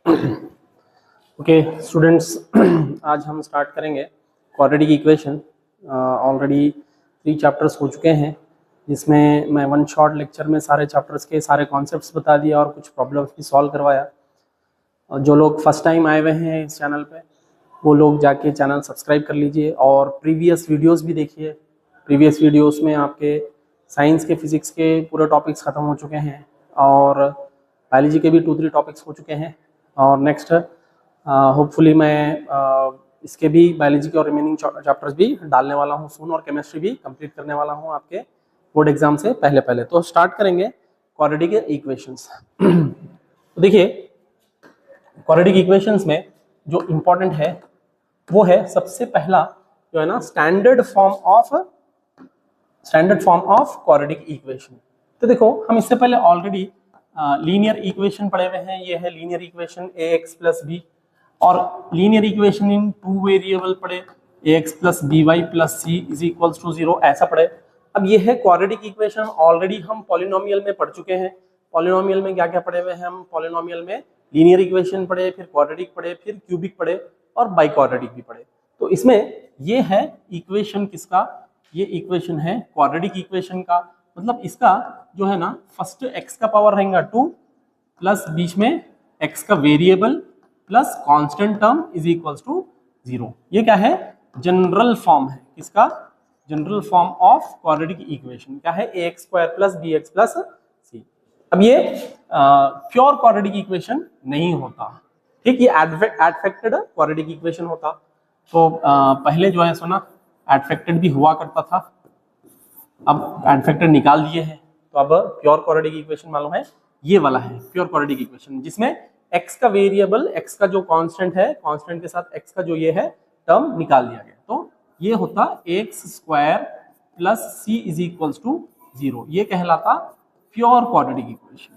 Okay students, आज हम start करेंगे क्वाड्रेटिक इक्वेशन। ऑलरेडी 3 चैप्टर्स हो चुके हैं, जिसमें मैं वन शॉर्ट लेक्चर में सारे चैप्टर्स के सारे कॉन्सेप्ट्स बता दिया और कुछ प्रॉब्लम्स भी सॉल्व करवाया। और जो लोग फर्स्ट टाइम आए हुए हैं इस चैनल पे, वो लोग जाके चैनल सब्सक्राइब कर लीजिए और प्रीवियस वीडियोस भी देखिए। प्रीवियस वीडियोस में आपके साइंस के, फिजिक्स के पूरे टॉपिक्स ख़त्म हो चुके हैं और बायोलॉजी के भी 2-3 टॉपिक्स हो चुके हैं। और नेक्स्ट होपफुली मैं इसके भी बायोलॉजी के और रिमेनिंग चैप्टर्स भी डालने वाला हूँ सून, और केमिस्ट्री भी कंप्लीट करने वाला हूँ आपके बोर्ड एग्जाम से पहले। तो स्टार्ट करेंगे क्वाड्रेटिक इक्वेशंस। तो देखिए, क्वाड्रेटिक इक्वेशंस में जो इम्पोर्टेंट है वो है सबसे पहला जो है ना standard form of quadratic equation. तो देखो, हम इससे पहले ऑलरेडी लीनियर इक्वेशन पढ़े हुए हैं। ये है linear equation ax plus B, और लीनियर इक्वेशन इन 2 वेरिएबल पढ़े, ax plus B Y plus C is equals to 0, ऐसा पढ़े। अब ये है क्वाड्रेटिक इक्वेशन। ऑलरेडी हम पॉलिनोमियल में पढ़ चुके हैं। पॉलिनोमियल में क्या क्या पढ़े हुए हैं हम? पॉलिनोमियल में लीनियर इक्वेशन पढ़े, फिर क्वाड्रेटिक पढ़े, फिर क्यूबिक पढ़े और बाई क्वाड्रेटिक भी पढ़े। तो इसमें ये है इक्वेशन किसका? ये इक्वेशन है क्वाड्रेटिक इक्वेशन का। मतलब इसका जो है ना, फर्स्ट x का पावर रहेगा 2 प्लस बीच में x का variable plus constant term is equals to 0। ये क्या है? जनरल फॉर्म है। किसका? General form of quadratic equation क्या है? ax square plus bx plus c। अब ये प्योर क्वाड्रेटिक इक्वेशन नहीं होता, ठीक। ये एडफेक्टेड क्वाड्रेटिक इक्वेशन होता। तो पहले जो है सो ना एडफेक्टेड भी हुआ करता था, अब एडफेक्टेड निकाल दिए हैं। तो अब प्योर क्वाड्रेटिक इक्वेशन मालूम है, ये वाला है प्योर क्वाड्रेटिक इक्वेशन, जिसमें x का वेरिएबल, x का जो कांस्टेंट है, कांस्टेंट के साथ x का जो ये है टर्म निकाल दिया गया। तो ये होता x square plus c is equals to 0। ये कहलाता प्योर क्वाड्रेटिक इक्वेशन,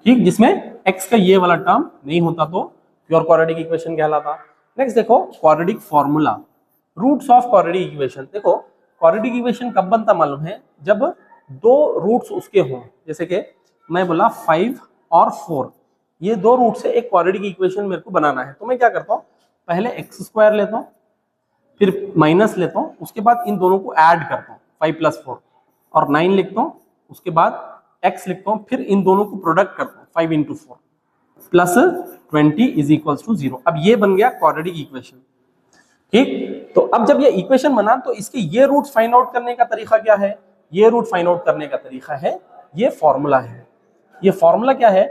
ठीक, जिसमें x का ये वाला टर्म नहीं होता, तो प्योर क्वाड्रेटिक इक्वेशन कहलाता। नेक्स्ट देखो, quadratic formula, roots of quadratic equation. देखो, क्वाड्रेटिक इक्वेशन कब बनता मालूम है? जब 2 रूट्स उसके हों। जैसे कि मैं बोला 5 और 4, ये 2 रूट से एक क्वाड्रेटिक इक्वेशन मेरे को बनाना है। तो मैं क्या करता हूँ, पहले x स्क्वायर लेता हूँ, फिर माइनस लेता हूँ, उसके बाद इन दोनों को ऐड करता हूँ, 5 प्लस 4, और 9 लिखता हूँ, उसके बाद x लिखता हूँ, फिर इन दोनों को प्रोडक्ट करता हूँ, 5 into 4 plus 20 is equals to 0। अब ये बन गया क्वाड्रेटिक इक्वेशन, ठीक। तो अब जब ये इक्वेशन बना, तो इसके ये रूट फाइंड आउट करने का तरीका क्या है? ये रूट फाइंड आउट करने का तरीका है, ये फॉर्मूला है। ये फॉर्मूला क्या है?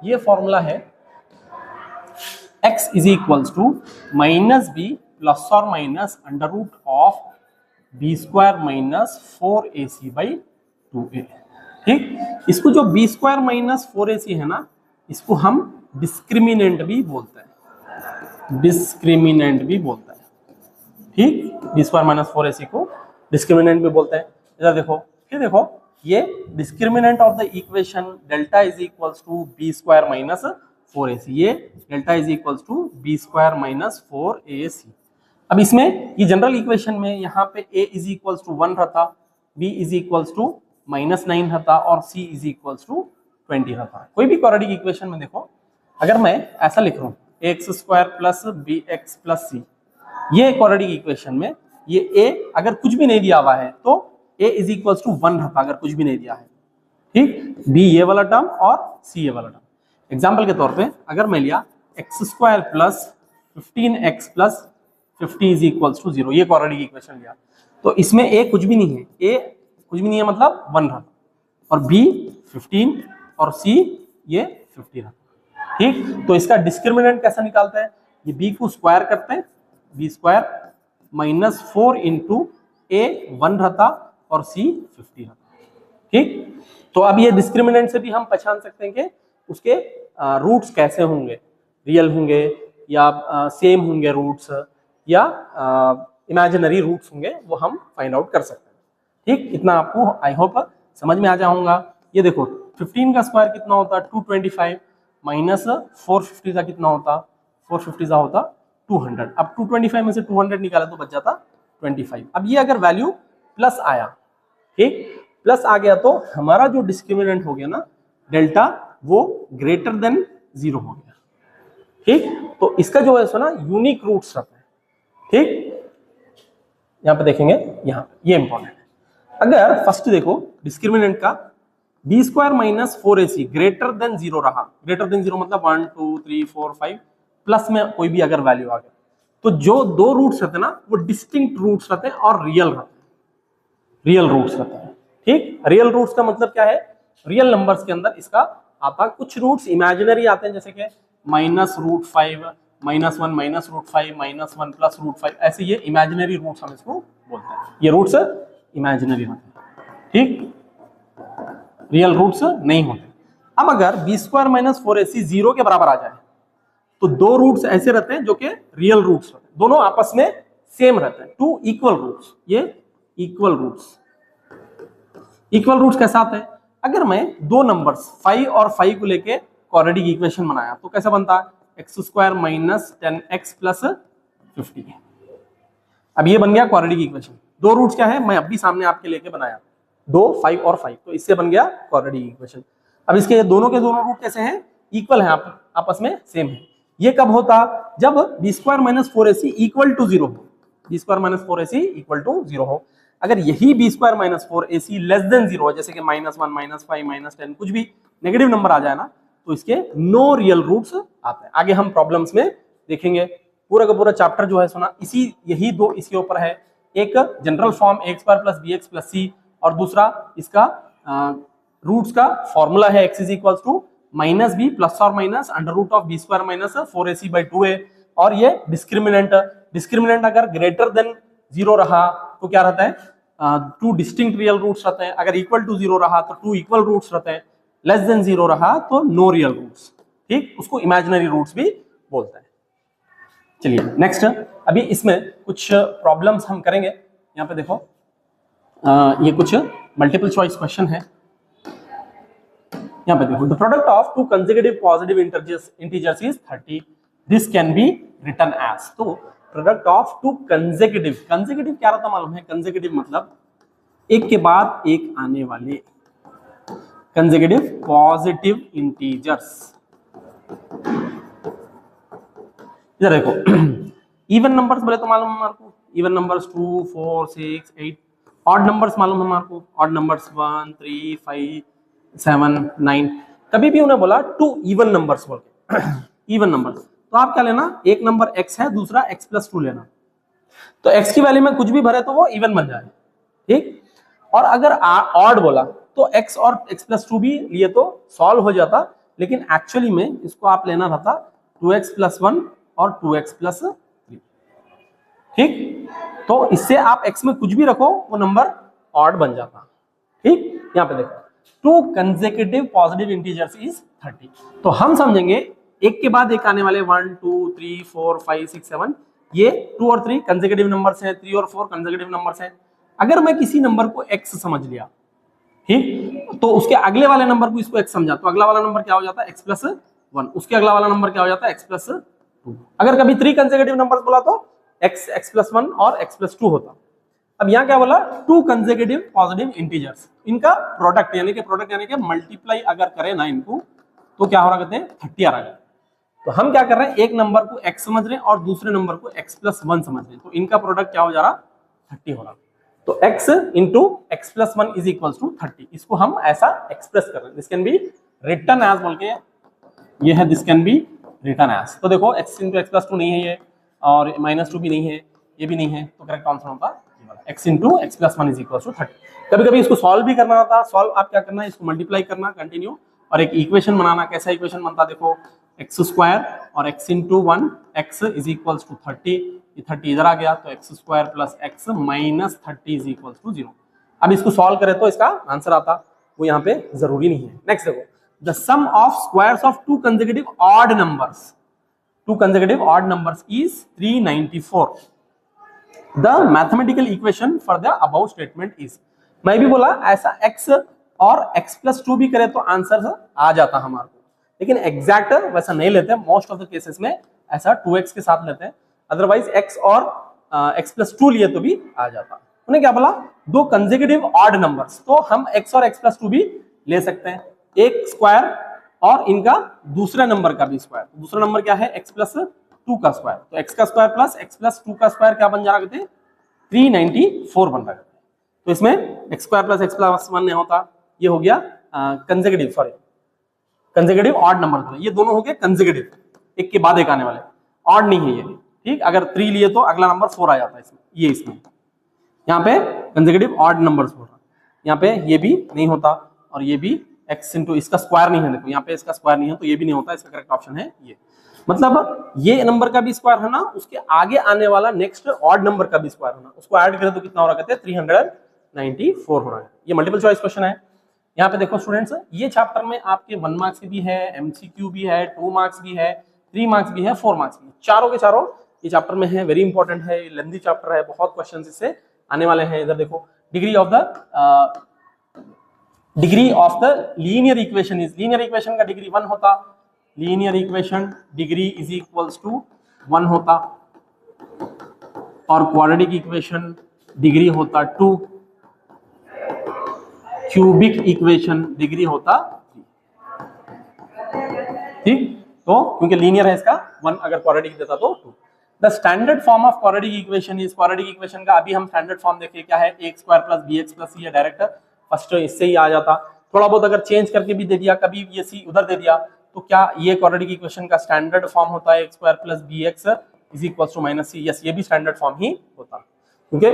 ये फॉर्मूला है x is equals to minus b plus और minus under root of b square minus 4ac by 2a, ठीक। इसको जो बी स्क्वायर माइनस 4ac है ना, इसको हम डिस्क्रिमिनेंट भी बोलते हैं, डिस्क्रिमिनेंट भी बोलते हैं, ठीक। बी स्क्वायर माइनस 4ac को डिस्क्रिमिनेंट भी बोलते हैं। इधर देखो, फिर देखो, ये discriminant of the equation delta is equals to B square minus 4ac, ये delta is equals to B square minus 4ac। अब इसमें ये जनरल इक्वेशन में यहाँ पे a इज इक्वल्स टू 1 रहता, b इज इक्वल्स टू -9 रहता और c इज इक्वल्स टू 20 रहता। कोई भी क्वाड्रेटिक इक्वेशन में देखो, अगर मैं ऐसा लिख रहा हूँ ax square plus bx plus c, ये क्वाड्रेटिक इक्वेशन में ये a अगर कुछ भी नहीं दिया हुआ है तो a इज इक्वल्स टू 1 रहता, अगर कुछ भी नहीं दिया है, ठीक। b ये वाला टर्म और c ये वाला टर्म। एग्जाम्पल के तौर पे अगर मैं लिया x square plus 15x plus 50 is equals to 0, ये क्वाड्रेटिक इक्वेशन लिया, तो इसमें a कुछ भी नहीं है, a कुछ भी नहीं है मतलब 1 रहता, और b 15 और c ये 50 रहता, ठीक। तो इसका डिस्क्रिमिनेंट कैसा निकालते हैं? ये b को स्क्वायर करते हैं, B square minus 4 into a 1 रहता और c 50 रहता, ठीक। तो अब ये डिस्क्रिमिनेंट से भी हम पहचान सकते हैं कि उसके रूट्स कैसे होंगे, रियल होंगे या सेम होंगे रूट्स, या इमेजिनरी रूट्स होंगे, वो हम फाइंड आउट कर सकते हैं, ठीक। इतना आपको आई होप समझ में आ जाऊंगा। ये देखो, 15 का स्क्वायर कितना होता? 225 माइनस 450 का कितना होता? 450 का होता 200। अब 225 में से 200 निकाला तो बच जाता 25। अब ये अगर वैल्यू प्लस आया, ठीक, प्लस आ गया, तो हमारा जो डिस्क्रिमिनेंट हो गया ना डेल्टा, वो ग्रेटर देन 0 हो गया, ठीक, तो इसका जो है सो ना यूनिक रूट्स रहते हैं। ठीक, यहां पे देखेंगे, यहां ये इंपॉर्टेंट है। अगर फर्स्ट देखो डिस्क्रिमिनेंट का B square minus 4ac greater than 0 रहा, ग्रेटर देन 0 मतलब 1 2 3 4 5 प्लस में कोई भी अगर वैल्यू आ गया, तो जो दो रूट्स रहते हैं ना वो डिस्टिंक्ट रूट्स रहते हैं और रियल रहते हैं, रियल रूट्स रहते हैं। ठीक, रियल रूट्स का मतलब क्या है, रियल नंबर्स के अंदर इसका आता, कुछ रूट्स इमेजिनरी आते हैं जैसे कि -√5 -1 -√5 -1 +√5, ऐसे ये इमेजिनरी रूट्स हम इसको बोलते हैं, ये रूट्स इमेजिनरी होते हैं। ठीक, रियल रूट्स नहीं होते। अब अगर बी स्क्वायर माइनस 4ac 0 के बराबर आ जाए तो दो रूट्स ऐसे रहते हैं जो कि रियल रूट्स रहते हैं, दोनों आपस में सेम रहते हैं, टू इक्वल रूट्स, ये इक्वल रूट्स। इक्वल रूट्स कैसा आता है, अगर मैं दो नंबर्स 5 और 5 को लेके क्वाड्रेटिक इक्वेशन बनाया तो कैसा बनता है, x² माइनस 10x प्लस 50। अब ये बन गया क्वाड्रेटिक इक्वेशन। दो रूट्स क्या है, मैं अभी सामने आपके लेके बनाया, 2 5 और 5, तो इससे बन गया क्वाड्रेटिक इक्वेशन। अब इसके दोनों के दोनों रूट कैसे हैं, इक्वल हैं, आपस में सेम है। ये कब होता, जब b² minus 4ac equal to 0 हो, b² minus 4ac equal to 0 हो। अगर यही b² minus 4ac less than 0 है, जैसे कि -1 -5 -10 कुछ भी नेगेटिव नंबर आ जाए ना, तो इसके नो रियल रूट्स आते हैं। आगे हम प्रॉब्लम्स में देखेंगे, पूरा का पूरा चैप्टर जो है सुना इसी यही दो इसके ऊपर है। एक general form a² plus bx plus c, और दूसरा इसका रूट्स का फॉर्मूला है x is equals to -b plus और minus √b² minus 4ac by 2a, और ये डिस्क्रिमिनेंट, डिस्क्रिमिनेंट अगर ग्रेटर देन 0 रहा तो क्या रहता है, टू डिस्टिंक्ट रियल रूट्स रहते हैं, अगर इक्वल टू 0 रहा तो टू इक्वल रूट्स रहते हैं, लेस देन 0 रहा तो नो रियल रूट्स। ठीक, उसको इमेजिनरी रूट्स भी बोलते हैं। चलिए नेक्स्ट, अभी इसमें कुछ प्रॉब्लम्स हम करेंगे। यहाँ पे देखो, ये कुछ मल्टीपल चॉइस क्वेश्चन है। यहाँ पे देखो, the product of two consecutive positive integers is 30, this can be written as. तो product of two consecutive, consecutive क्या रहता मालूम है, कंसेक्यूटिव मतलब एक के बाद एक आने वाले, कंसेक्यूटिव पॉजिटिव इंटीजर्स। इधर देखो, इवन नंबर्स बोले तो मालूम है हमारे को, इवन नंबर्स 2 4 6 8, ऑड नंबर्स मालूम है हमारे को, ऑड नंबर्स 1 3 5 7 9। कभी भी उन्हें बोला टू इवन नंबर्स बोल के, इवन नंबर्स, तो आप क्या लेना, एक नंबर x है, दूसरा x प्लस 2 लेना, तो x की वैल्यू में कुछ भी भरे तो वो इवन बन जाए। ठीक, और अगर ऑड बोला तो x और x प्लस 2 भी लिए तो सॉल्व हो जाता, लेकिन एक्चुअली में इसको आप लेना रहता 2x प्लस 1 और 2x प्लस 3। ठीक, तो इससे आप x में कुछ भी रखो वो नंबर ऑड बन जाता। ठीक, यहाँ पे देखो, to consecutive positive integers is 30, तो हम समझेंगे एक के बाद एक आने वाले 1 2 3 4 5 6 7, ये 2 और 3 कंसेक्यूटिव नंबर्स हैं, 3 और 4 कंसेक्यूटिव नंबर्स हैं। अगर मैं किसी नंबर को x समझ लिया, ठीक, तो उसके अगले वाले नंबर को इसको x समझा, तो अगला वाला नंबर क्या हो जाता है, x प्लस 1, उसके अगला वाला नंबर क्या हो जाता है, x प्लस 2। अगर कभी 3 कंसेक्यूटिव नंबर्स बोला तो x प्लस 1 और x प्लस 2 होता। अब यहाँ क्या बोला, टू कंसेक्यूटिव पॉजिटिव इंटीजर्स, इनका प्रोडक्ट यानी कि मल्टीप्लाई अगर करें ना इनको, तो क्या हो रहा कहते हैं 30 आ रहा है। तो हम क्या कर रहे हैं, एक नंबर को x समझ रहे हैं और दूसरे नंबर को x प्लस 1 समझ रहे हैं, तो इनका प्रोडक्ट क्या हो जा रहा, 30 हो रहा। तो x into x plus 1 is equal to 30, इसको हम ऐसा एक्सप्रेस कर रहे हैं, this can be written as बोल के, ये है this can be written as. तो देखो x इंटू x प्लस 2 नहीं है ये, और -2 भी नहीं है, ये भी नहीं है, तो करेक्ट आंसर होता x into x plus 1 is equal to 30। कभी कभी इसको सॉल्व भी करना होता, सॉल्व आप क्या करना है, इसको मल्टीप्लाई करना कंटिन्यू, और एक इक्वेशन बनाना। कैसा इक्वेशन बनता, देखो x² और x into 1 x is equal to 30, ये 30 इधर आ गया, तो x² plus x minus 30 is equal to 0। अब इसको सॉल्व करें तो इसका आंसर आता, वो यहाँ पे जरूरी नहीं है। नेक्स्ट देखो, the sum of squares of two consecutive odd numbers, two consecutive odd numbers is 394। The mathematical equation for the above statement is, मैं भी बोला ऐसा x और x प्लस 2 भी करे तो आंसर आ जाता हमारे को, लेकिन एग्जैक्ट वैसा नहीं लेते, मोस्ट ऑफ द केसेस में ऐसा 2x के साथ लेते हैं, अदरवाइज x और x प्लस 2 लिए तो भी आ जाता। उन्हें क्या बोला, दो कंसेक्यूटिव ऑड नंबर्स, तो हम x और x प्लस 2 भी ले सकते हैं। एक स्क्वायर और इनका दूसरे नंबर का भी स्क्वायर। दूसरा नंबर क्या है, x प्लस 2 का स्क्वायर, तो x का स्क्वायर प्लस x प्लस 2 का स्क्वायर क्या बन जा रहा है, 394 बन रहा है। तो इसमें x square plus x plus 1 नहीं होता, ये हो गया consecutive, sorry consecutive odd number, ये दोनों हो गए कंसेक्यूटिव, एक के बाद एक आने वाले, ऑड नहीं है ये, ठीक। अगर 3 लिए तो अगला नंबर 4 आ जाता है इसमें, ये इसमें यहाँ पे कंसेक्यूटिव ऑड नंबर्स बोल रहा, यहाँ पे ये भी नहीं होता और ये भी x इंटू इसका स्क्वायर नहीं है, देखो यहाँ पे इसका स्क्वायर नहीं है तो ये भी नहीं होता, इसका करेक्ट ऑप्शन है ये। मतलब ये नंबर का भी स्क्वायर है ना, उसके आगे आने वाला नेक्स्ट ऑड नंबर का भी स्क्वायर होना, उसको ऐड करें तो कितना हो रहा है, 394 हो रहा है। ये मल्टीपल चॉइस क्वेश्चन है। यहाँ पे देखो स्टूडेंट्स, ये चैप्टर में आपके 1 मार्क्स भी है, MCQ भी है, 2 मार्क्स भी है, 3 मार्क्स भी है, 4 मार्क्स भी है, चारों के चारों ये चैप्टर में है। वेरी इंपॉर्टेंट है, लेंथी चैप्टर है, बहुत क्वेश्चन इससे आने वाले हैं। इधर देखो, degree of the linear equation is, linear equation का डिग्री 1 होता, linear equation degree is equals to 1 होता, और क्वाड्रेटिक इक्वेशन डिग्री होता 2, क्यूबिक इक्वेशन डिग्री होता 3, ठीक। तो क्योंकि लीनियर है इसका 1, अगर क्वाड्रेटिक देता तो 2। The standard form of quadratic equation is, quadratic equation का अभी हम स्टैंडर्ड फॉर्म देखिए क्या है, a square plus bx plus c, direct first इससे ही आ जाता। थोड़ा बहुत अगर चेंज करके भी दे दिया, कभी ये c उधर दे दिया, तो क्या ये क्वाड्रेटिक इक्वेशन का स्टैंडर्ड फॉर्म होता है, a square plus bx is equal to minus c। Yes, ये भी स्टैंडर्ड फॉर्म ही होता, क्योंकि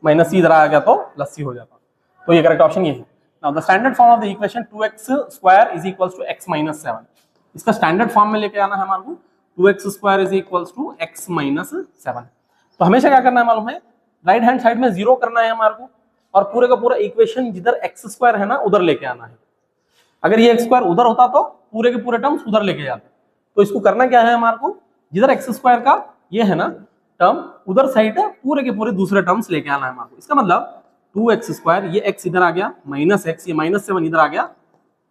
माइनस c इधर आ गया तो प्लस c हो जाता। तो ये करेक्ट ऑप्शन ये है। Now the standard form of the equation 2x square is equal to x minus 7, इसका स्टैंडर्ड फॉर्म में लेके आना है हमारे को, 2x square is equal to x minus 7। तो हमेशा क्या करना है मालूम है, राइट हैंड साइड में 0 करना है हमारे को, और पूरे का पूरा इक्वेशन जिधर x स्क्वायर है ना उधर लेके आना है। अगर ये x स्क्वायर उधर होता तो पूरे के पूरे टर्म्स उधर लेके जाते। तो इसको करना क्या है हमारे को, जिधर x स्क्वायर का ये है ना टर्म, उधर साइड पूरे के पूरे दूसरे टर्म्स लेके आना है हमारे को। इसका मतलब 2x स्क्वायर, ये x इधर आ गया, माइनस x, ये माइनस 7 इधर आ गया,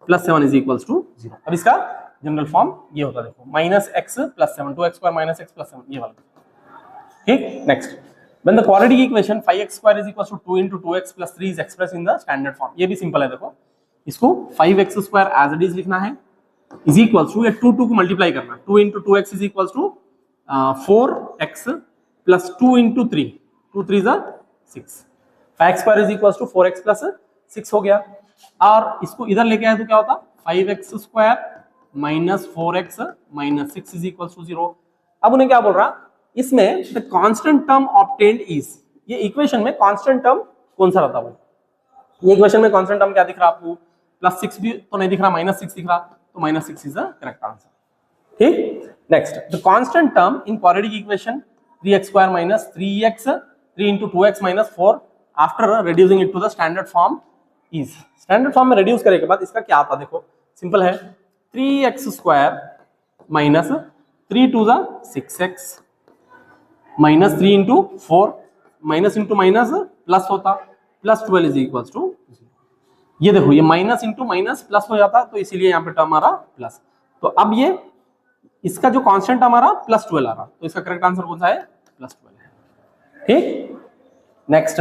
प्लस 7 इज इक्वल टू 0। अब इसका जनरल फॉर्म ये होता है, देखो minus x plus 7, 2x square minus x plus 7, ये वाला, ठीक। Next, when the quadratic equation 5x square is equal to 2 into 2x plus 3 is expressed in the standard form, ये भी सिंपल है। देखो इसको 5x square as it is लिखना है, इज इक्वल टू ये 2 को मल्टीप्लाई करना, 2 into 2x is equal to 4x plus 2 into 3, 2 3 is 6, 5x square is equal to 4x plus 6 हो गया। और इसको इधर लेके आए तो क्या होता, 5x square minus 4x minus 6 is equal to 0। अब उन्हें क्या बोल रहा, इसमें the constant term obtained is, ये इक्वेशन में कांस्टेंट टर्म कौन सा रहता है, ये इक्वेशन में कांस्टेंट टर्म क्या दिख रहा आपको, प्लस 6 भी तो नहीं दिख रहा, माइनस 6 दिख रहा, तो minus 6 is the correct answer, ठीक। Next, the constant term in quadratic equation 3x square minus 3x 3 into 2x minus 4 after reducing it to the standard form is, standard form में रिड्यूस करने के बाद इसका क्या आता, देखो सिंपल है, 3x square minus 3 2 6x minus 3 into 4, minus into minus plus होता, प्लस 12 इज इक्वल टू 0। ये देखो ये माइनस इंटू माइनस प्लस हो जाता, तो इसीलिए यहाँ पे टर्म आ रहा प्लस। तो अब ये इसका जो कांस्टेंट हमारा प्लस 12 आ रहा, तो इसका करेक्ट आंसर कौन सा है, प्लस 12 है, ठीक। Next,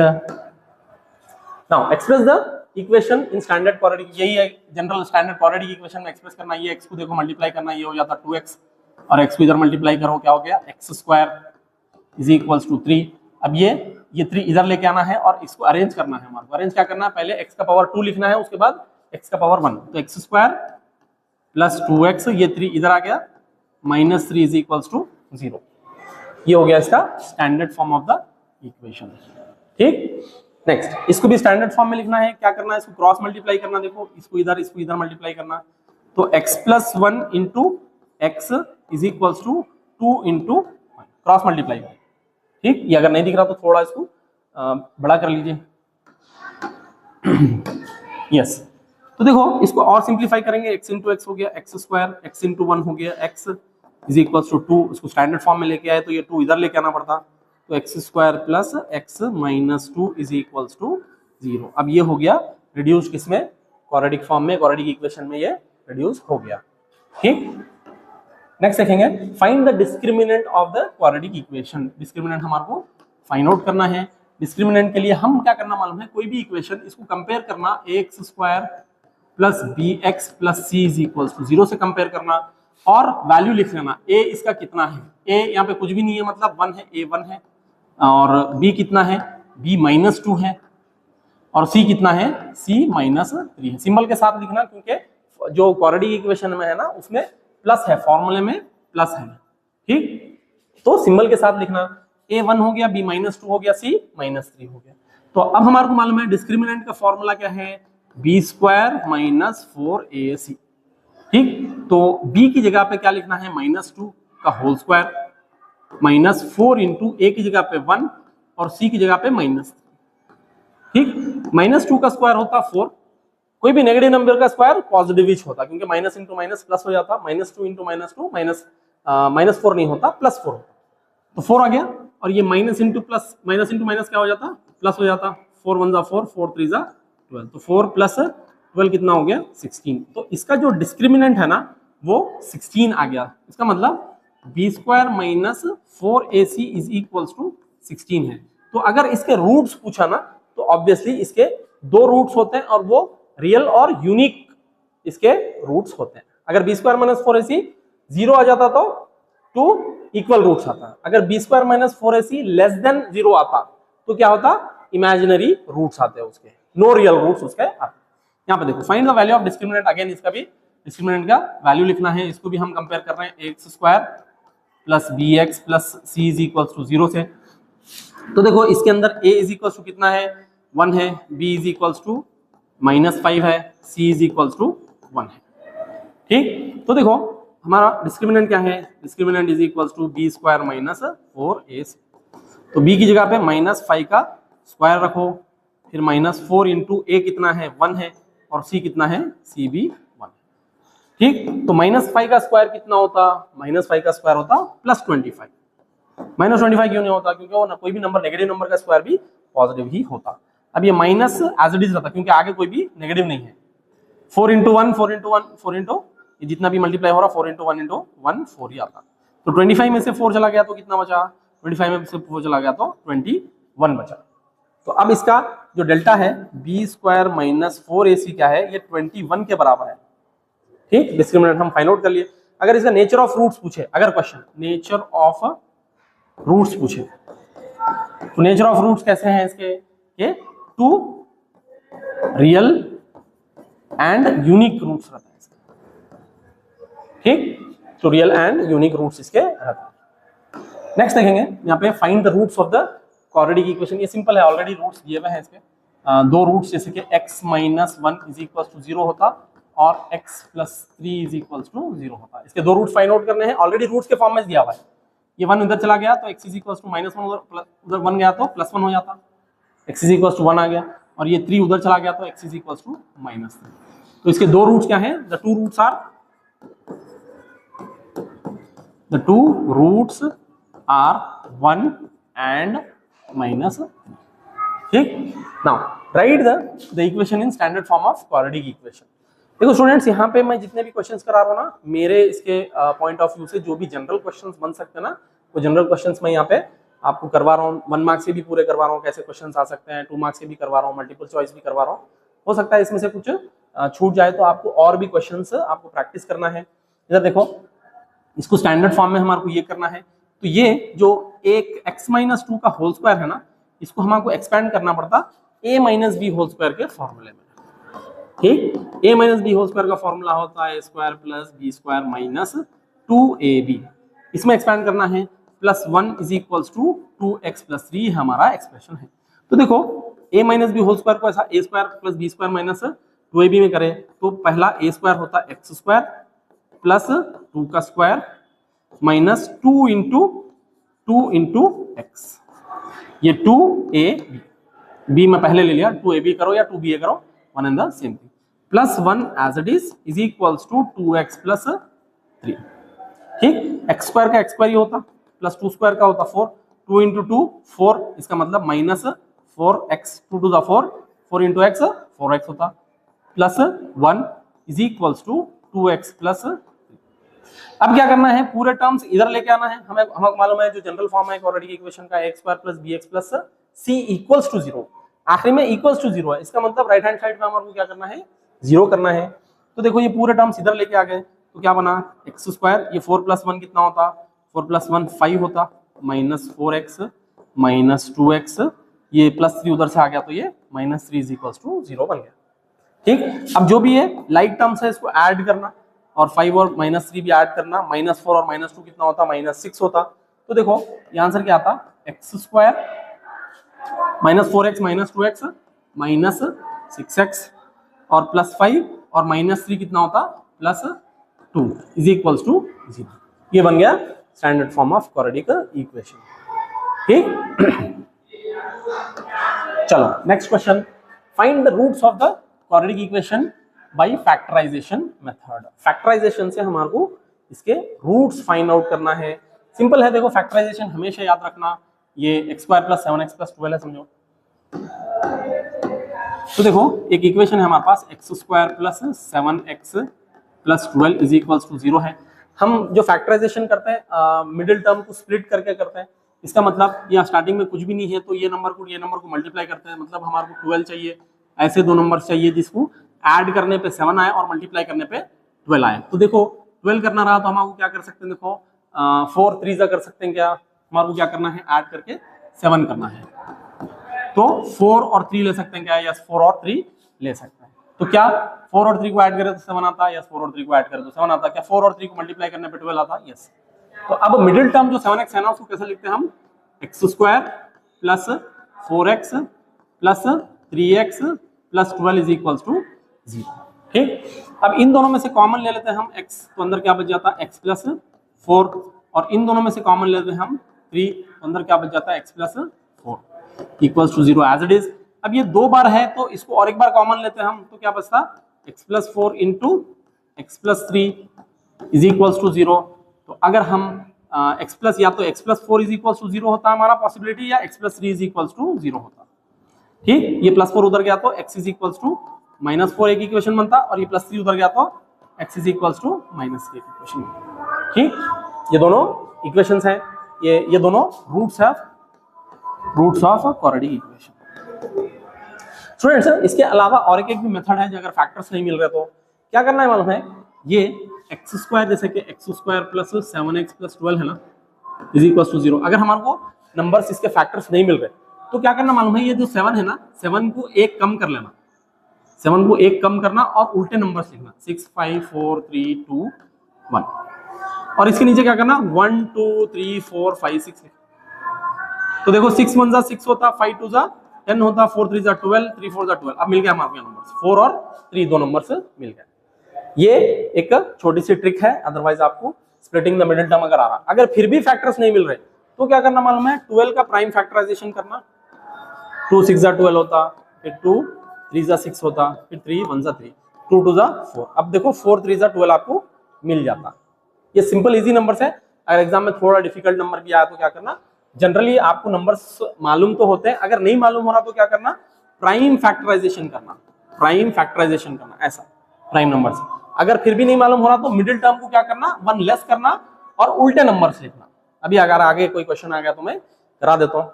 now express the equation in standard quadratic, यही है जनरल स्टैंडर्ड क्वाड्रेटिक इक्वेशन में एक्सप्रेस करना, ये x को देखो मल्टीप्लाई करना, ये हो जाता 2x, और x को इधर मल्टीप्लाई करो क्या हो गया, x square is equals to 3। अब ये 3 इधर लेके आना है और इसको अरेंज करना है हमारे को। अरेंज क्या करना है, पहले x का पावर 2 लिखना है, उसके बाद x का पावर 1, तो x स्क्वायर प्लस 2x, ये 3 इधर आ गया, माइनस 3 इज इक्वल्स टू 0। ये हो गया इसका standard form of the equation, ठीक। नेक्स्ट, इसको भी स्टैंडर्ड फॉर्म में लिखना है, क्या करना है, इसको क्रॉस मल्टीप्लाई करना, देखो इसको इधर मल्टीप्लाई करना, तो x plus 1 into X is equals to 2 into cross multiply, ठीक। ये अगर नहीं दिख रहा तो थोड़ा इसको बड़ा कर लीजिए, यस। तो देखो इसको और सिंप्लीफाई करेंगे, x इंटू एक्स हो गया x स्क्वायर, x इंटू 1 हो गया x इज इक्वल्स टू 2, इसको स्टैंडर्ड फॉर्म में लेके आए तो ये 2 इधर लेके आना पड़ता, तो x square plus x minus 2 is equals to 0। अब ये हो गया रिड्यूस किसमें, क्वाड्रेटिक फॉर्म में, क्वाड्रेटिक इक्वेशन में ये रिड्यूस हो गया, ठीक। नेक्स्ट देखेंगे, find the discriminant of the quadratic equation. Discriminant हमारे को फाइंड आउट करना है। डिस्क्रिमिनेंट के लिए हम क्या करना मालूम है, कोई भी इक्वेशन इसको कंपेयर करना, ax square plus B X plus C is equal to 0 से कंपेयर करना और वैल्यू लिख लेना। ए इसका कितना है, ए यहाँ पे कुछ भी नहीं है मतलब 1 है, ए 1 है, और बी कितना है, बी -2 है, और सी कितना है, सी -3 है। सिंबल के साथ लिखना क्योंकि जो क्वाड्रेटिक इक्वेशन में है ना उसमें प्लस है, फॉर्मूले में प्लस है, ठीक। तो सिंबल के साथ लिखना, ए 1 हो गया, बी -2 हो गया, सी -3 हो गया। तो अब हमारे को मालूम है डिस्क्रिमिनेंट का फॉर्मूला क्या है, बी स्क्वायर -4ac, ठीक। तो b की जगह पे क्या लिखना है, -2 का होल स्क्वायर, -4 इंटू ए की जगह पे 1 और c की जगह पे -3, ठीक। -2 का स्क्वायर होता 4, कोई भी नेगेटिव नंबर का स्क्वायर पॉजिटिव ही होता क्योंकि माइनस इंटू माइनस प्लस हो जाता, -2 इंटू -2 -4 नहीं होता, +4 होता, तो 4 आ गया। और ये minus into plus, minus into minus क्या हो जाता, प्लस हो जाता, 4 1 जा 4, 4 3 जा 12, तो 4 प्लस 12 कितना हो गया, 16। तो इसका जो डिस्क्रिमिनेंट है ना वो 16 आ गया। इसका मतलब B square -4ac is equals to 16 है। तो अगर इसके रूट्स पूछा ना तो ऑब्वियसली इसके 2 रूट्स होते हैं और वो रियल और यूनिक इसके रूट्स होते हैं। अगर बी स्क्वायर -4ac 0 आ जाता तो 2 इक्वल रूट्स आता, अगर B square -4ac less than 0 आता तो क्या होता, इमेजिनरी रूट्स आते हैं उसके, नो रियल रूट्स उसके आते। यहाँ पे देखो find the value of discriminant, again इसका भी डिस्क्रिमिनेंट का वैल्यू लिखना है, इसको भी हम कंपेयर कर रहे हैं X square plus B X plus C is equal to 0 से। तो देखो इसके अंदर a इज इक्वल टू कितना है, 1 है, b इज इक्वल टू -5 है, c इज इक्वल टू 1 है, ठीक। तो देखो हमारा डिस्क्रिमिनेंट क्या है, discriminant is equal to B square -4ac, तो b की जगह पे -5 का स्क्वायर रखो, फिर -4 इंटू ए कितना है, 1 है, और c कितना है, c भी 1 है, ठीक। तो -5 का स्क्वायर कितना होता, -5 का स्क्वायर होता +25, -25 क्यों नहीं होता, क्योंकि वो ना कोई भी नंबर नेगेटिव नंबर का स्क्वायर भी पॉजिटिव ही होता। अब ये माइनस एज इट इज रहता क्योंकि आगे कोई भी नेगेटिव नहीं है, 4 इंटू 1 4 इंटू 1 4 इंटू ये जितना भी मल्टीप्लाई हो रहा 4 इंटू 1 इंटू 1 4 ही आता। तो 25 में से 4 चला गया तो कितना बचा, 25 में से 4 चला गया तो 21 बचा। तो अब इसका जो डेल्टा है बी स्क्वायर -4ac क्या है, ये 21 के बराबर है, ठीक। डिस्क्रिमिनेंट हम फाइंड आउट कर लिए। अगर इसका नेचर ऑफ रूट्स पूछे, अगर क्वेश्चन नेचर ऑफ रूट्स पूछे तो नेचर ऑफ रूट्स कैसे हैं इसके, ये 2 रियल एंड यूनिक रूट्स रहते हैं इसके, ठीक। तो रियल एंड यूनिक रूट्स इसके रहते हैं। नेक्स्ट देखेंगे यहाँ पे find the roots of the quadratic equation. ये सिंपल है, ऑलरेडी रूट्स दिए हुए हैं इसके, 2 रूट्स जैसे कि x - 1 इज इक्वल टू 0 होता और x + 3 इज इक्वल टू 0 होता। इसके 2 रूट्स फाइंड आउट करने हैं, ऑलरेडी रूट्स के फॉर्म में दिया हुआ है। ये 1 उधर चला गया तो x इज इक्वल टू -1 उधर 1 गया तो +1 हो जाता, x इज इक्वल टू 1 आ गया, और ये 3 उधर चला गया तो x इज इक्वल टू -3। तो इसके 2 रूट्स क्या हैं, the two roots are 1 and -3, ठीक। Now write the equation in standard form of quadratic equation. देखो स्टूडेंट्स, यहाँ पे मैं जितने भी क्वेश्चंस करा रहा हूँ ना, मेरे इसके पॉइंट ऑफ व्यू से जो भी जनरल क्वेश्चंस बन सकते हैं ना, वो जनरल क्वेश्चंस मैं यहाँ पे आपको करवा रहा हूँ। 1 मार्क्स से भी पूरे करवा रहा हूँ, कैसे क्वेश्चंस आ सकते हैं, 2 मार्क्स से भी करवा रहा हूँ, मल्टीपल चॉइस भी करवा रहा हूँ। हो सकता है इसमें से कुछ छूट जाए तो आपको और भी क्वेश्चंस आपको प्रैक्टिस करना है। इधर देखो, इसको स्टैंडर्ड फॉर्म में हमारे को ये करना है, तो ये जो एक x - 2 का होल स्क्वायर है ना, इसको हमको एक्सपेंड करना पड़ता a - b होल स्क्वायर के फॉर्मूले में, ठीक। a - b होल स्क्वायर का फॉर्मूला होता है a square plus b square minus 2ab, इसमें एक्सपेंड करना है, +1 इज इक्वल टू 2x + 3 हमारा एक्सप्रेशन है। तो देखो a - b होल स्क्वायर को ऐसा a square plus b square minus 2ab में करें तो पहला a स्क्वायर होता x स्क्वायर प्लस 2 का स्क्वायर माइनस 2 इंटू x, ये 2ab, b में पहले ले लिया, 2ab करो या 2ba करो, 1 and the same thing, +1 as it is equals to 2x + 3, ठीक। x स्क्वायर का x स्क्वायर ही होता, प्लस 2 स्क्वायर का होता 4, 2 इंटू 2 4, इसका मतलब -4x, 2 to the 4, 4 into x 4x होता, +1 इज इक्वल्स टू 2x + 3। अब क्या करना है, पूरे टर्म्स इधर लेके आना है। हमें मालूम है जो जनरल फॉर्म है क्वाड्रेटिक इक्वेशन का, a square plus bx plus c equals to 0, आखिरी में इक्वल्स टू 0 है। इसका मतलब राइट हैंड साइड में हमारे को क्या करना है, जीरो करना है। तो देखो ये पूरे टर्म्स इधर लेके आ गए, तो क्या बना एक्स स्क्वायर, ये 4 + 1 कितना होता, 4 + 1 5 होता, माइनस 4x माइनस 2x, ये +3 उधर से आ गया तो ये -3 = 0 बन गया। ठीक, अब जो भी है लाइक टर्म्स है इसको ऐड करना, और 5 और -3 भी ऐड करना, -4 और -2 कितना होता, -6 होता। तो देखो ये आंसर क्या आता, x square -4x -2x -6x और +5 और -3 कितना होता, +2 = 0। ये बन गया standard form of quadratic equation. ठीक, चलो next question, find the roots of the quadratic equation by factorization method. Factorization से हमारे को इसके रूट्स फाइंड आउट करना है। सिंपल है, देखो फैक्टराइजेशन हमेशा याद रखना, ये x² + 7x + 12 है, समझो। तो देखो एक इक्वेशन है हमारे पास x² + 7x + 12 = 0 है। हम जो फैक्टराइजेशन करते हैं मिडिल टर्म को स्प्लिट करके करते हैं। इसका मतलब या स्टार्टिंग में कुछ भी नहीं है तो ये नंबर को मल्टीप्लाई करते हैं, मतलब हमारे को 12 चाहिए, ऐसे दो नंबर चाहिए जिसको ऐड करने पे 7 आए और मल्टीप्लाई करने पे 12 आए। तो देखो 12 करना रहा तो हमारे को क्या कर सकते हैं, देखो 4 3 कर सकते हैं, क्या हमारे को क्या करना है, ऐड करके 7 करना है, तो 4 और 3 ले सकते हैं क्या, यस 4 और 3 ले सकते हैं। तो क्या 4 और 3 को ऐड करें तो 7 आता है, यस 4 और 3 को ऐड करें तो 7 आता है। क्या 4 और 3 को मल्टीप्लाई करने पे 12 आता है, यस। तो अब मिडिल टर्म जो 7x है ना उसको कैसे लिखते हैं हम, x² + 4x + 3x + 12 = 0। ठीक, अब इन दोनों में से कॉमन ले लेते हैं हम x, तो अंदर क्या बच जाता है x + 4, और इन दोनों में से कॉमन लेते हैं हम 3, तो अंदर क्या बच जाता है x + 4 = 0 एज इट इज। अब ये दो बार है तो इसको और एक बार कॉमन लेते हैं हम, तो क्या बचता x + 4 × x + 3 = 0। तो अगर हम या तो x + 4 = 0 होता हमारा पॉसिबिलिटी, या x + 3 = 0 होता। ठीक, ये +4 उधर गया तो x = -4 एक इक्वेशन बनता, और ये +3 उधर गया तो x = -3 एक इक्वेशन बनता। ठीक, ये दोनों इक्वेशंस हैं, ये दोनों roots of quadratic equation. Students इसके अलावा और एक भी मेथड है, जो अगर फैक्टर्स नहीं मिल रहे तो क्या करना है मालूम है, ये x², जैसे कि x² + 7x + 12 है ना, = 0। अगर हमारे को नंबर्स इसके फैक्टर्स नहीं मिल रहे तो क्या करना मालूम है, ये जो 7 है ना, 7 को एक कम कर लेना, 7 को एक कम करना और उल्टे नंबर्स लिखना, 6 5 4 3 2 1, और इसके नीचे क्या करना 1 2 3 4 5 6। तो देखो 6 1 = 6 होता, 5 2 = 10 होता, 4 3 = 12, 3 4 = 12। अब मिल गया हमारे नंबर्स, 4 और 3 दो नंबर्स मिल गए। ये एक छोटी सी ट्रिक है, अदरवाइज आपको स्प्लिटिंग द मिडिल टर्म अगर आ रहा, अगर फिर भी फैक्टर्स नहीं मिल रहे तो क्या करना मालूम है, 12 का प्राइम फैक्टराइजेशन करना, 2 6 = 12 होता, फिर 2 3 = 6 होता, फिर 3 1 = 3, 2 2 = 4। अब देखो 4 3 = 12 आपको मिल जाता। ये सिंपल इजी नंबर्स है। अगर एग्जाम में थोड़ा डिफिकल्ट नंबर भी आया तो क्या करना, जनरली आपको नंबर्स मालूम तो होते हैं, अगर नहीं मालूम हो रहा तो क्या करना, प्राइम फैक्टराइजेशन करना, ऐसा प्राइम नंबर से। अगर फिर भी नहीं मालूम हो रहा तो मिडिल टर्म को क्या करना, 1 लेस करना और उल्टे नंबर्स लिखना। अभी अगर आगे कोई क्वेश्चन आ गया तो मैं करा देता हूं।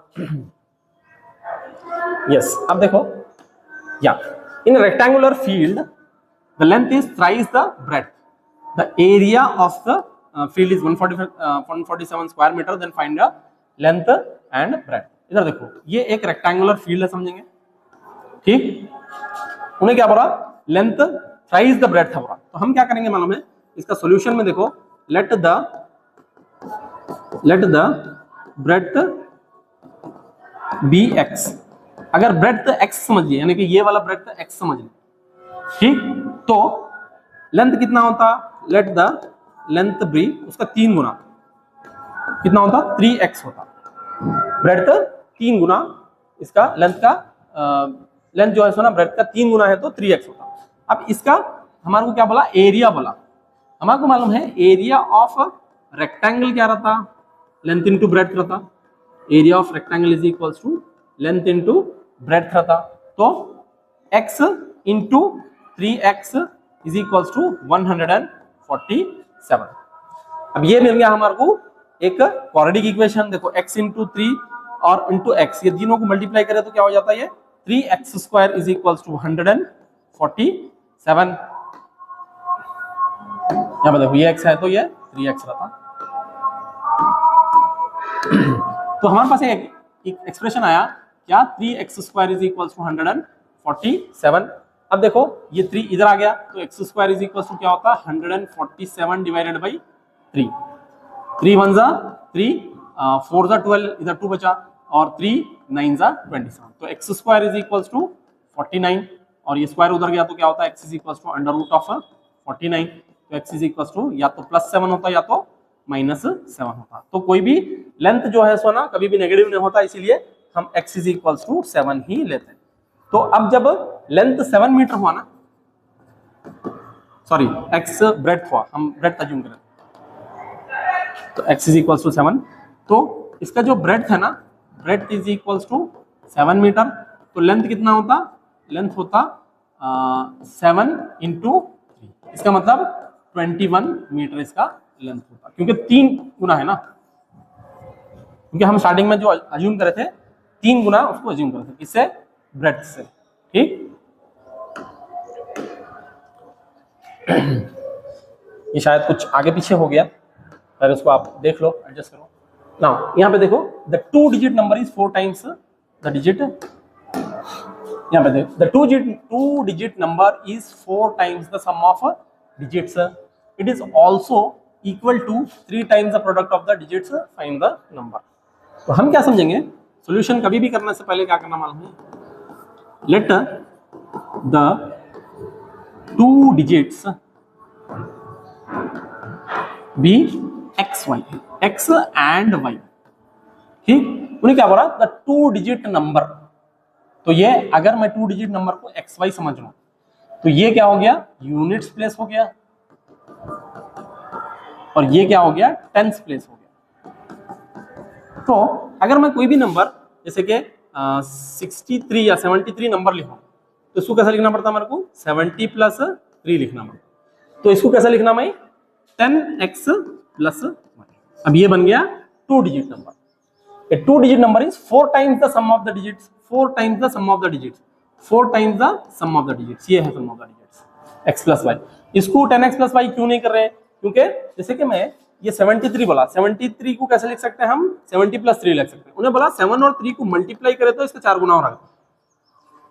यस, अब देखो, या in rectangular field the length is thrice the breadth, the area of the field is 147 square metre, then find the length and breadth. इधर देखो, ये एक रेक्टेंगुलर फील्ड है, समझेंगे। ठीक, उन्हें क्या बोला, लेंथ थ्राइस द ब्रेड्थ है बोला। तो हम क्या करेंगे मालूम है, इसका सॉल्यूशन में देखो, let the breadth be x। अगर ब्रेड्थ x समझ लिए, यानी कि ये वाला ब्रेड्थ x समझ लिए, ठीक, तो लेंथ कितना होता, लेट द लेंथ बी उसका 3 गुना कितना होता, 3x होता। ब्रेड्थ 3 गुना इसका लेंथ का, लेंथ जो है ना ब्रेड्थ का 3 गुना है तो 3x होता। अब इसका हमारे को क्या बोला, एरिया बोला। हमारे को मालूम है एरिया ऑफ रेक्टेंगल क्या रहता, लेंथ इनटू ब्रेड्थ रहता। Area of rectangle is equals to length into breadth रहता। तो x into 3x is equals to 147। अब ये मिल गया हमारे को एक क्वाड्रेटिक इक्वेशन। देखो x इंटू 3 और इंटू x, ये तीनों को मल्टीप्लाई करें तो क्या हो जाता है, ये 3x² इज इक्वल्स टू 147। 7, यहाँ पे देखो ये x है तो ये 3x रहता। तो हमारे पास एक एक्सप्रेशन आया क्या, 3x² इज इक्वल टू 147। अब देखो ये 3 इधर आ गया तो x² इज इक्वल टू क्या होता है 147 डिवाइडेड बाई 3। 3 1 जा 3, 4 जा 12, इधर 2 बचा, और 3 9 जा 27। तो x² इज इक्वल टू 49, और ये स्क्वायर उधर गया तो क्या होता है x is equal to under root of 49। तो x इज इक्वल टू या तो +7 होता या तो -7 होता। तो कोई भी लेंथ जो है सो ना कभी भी नेगेटिव नहीं होता, इसीलिए हम x इज इक्वल टू 7 ही लेते हैं। तो अब जब लेंथ 7 मीटर हुआ ना, सॉरी x ब्रेड्थ हुआ, हम ब्रेड्थ अज्यूम करें तो x इज इक्वल टू 7, तो इसका जो ब्रेड्थ है ना, breadth is equal to 7 metre, तो लेंथ कितना होता, लेंथ होता 7 इंटू 3, इसका मतलब 21 मीटर इसका लेंथ होता, क्योंकि 3 गुना है ना, क्योंकि हम स्टार्टिंग में जो अज्यूम करे थे 3 गुना उसको अज्यूम करे थे, किससे, ब्रेड्थ से। ठीक, ये शायद कुछ आगे पीछे हो गया, अगर उसको आप देख लो, एडजस्ट करो ना। यहाँ पे देखो the 2 digit number is 4 times the digit, यहाँ पे देखो the 2 digit number is 4 times the sum of digits, it is also equal to 3 times the product of the digits, find the number. तो हम क्या समझेंगे, सॉल्यूशन कभी भी करने से पहले क्या करना मालूम है, let the 2 digits be x y, x and y। ठीक, उन्हें क्या बोला, द 2 डिजिट नंबर, तो ये अगर मैं 2 डिजिट नंबर को एक्स वाई समझ लूं तो ये क्या हो गया, यूनिट्स प्लेस हो गया, और ये क्या हो गया, टेंस प्लेस हो गया। तो अगर मैं कोई भी नंबर जैसे कि 63 या 73 नंबर लिखूं तो इसको कैसा लिखना पड़ता है मेरे को, 70 + 3 लिखना पड़ता। तो इसको कैसा लिखना मैं, 10x + 1। अब ये बन गया 2 digit number. A 2 digit number is 4 times the sum of the digits, 4 times the sum of the digits, 4 times the sum of the digits, ये है sum of the digits, x + y। इसको 10x + y क्यों नहीं कर रहे हैं, क्योंकि जैसे कि मैं ये 73 बोला, 73 को कैसे लिख सकते हैं हम, 70 + 3 लिख सकते हैं। उन्हें बोला 7 और 3 को मल्टीप्लाई करें तो इसका 4 गुना हो रहा है,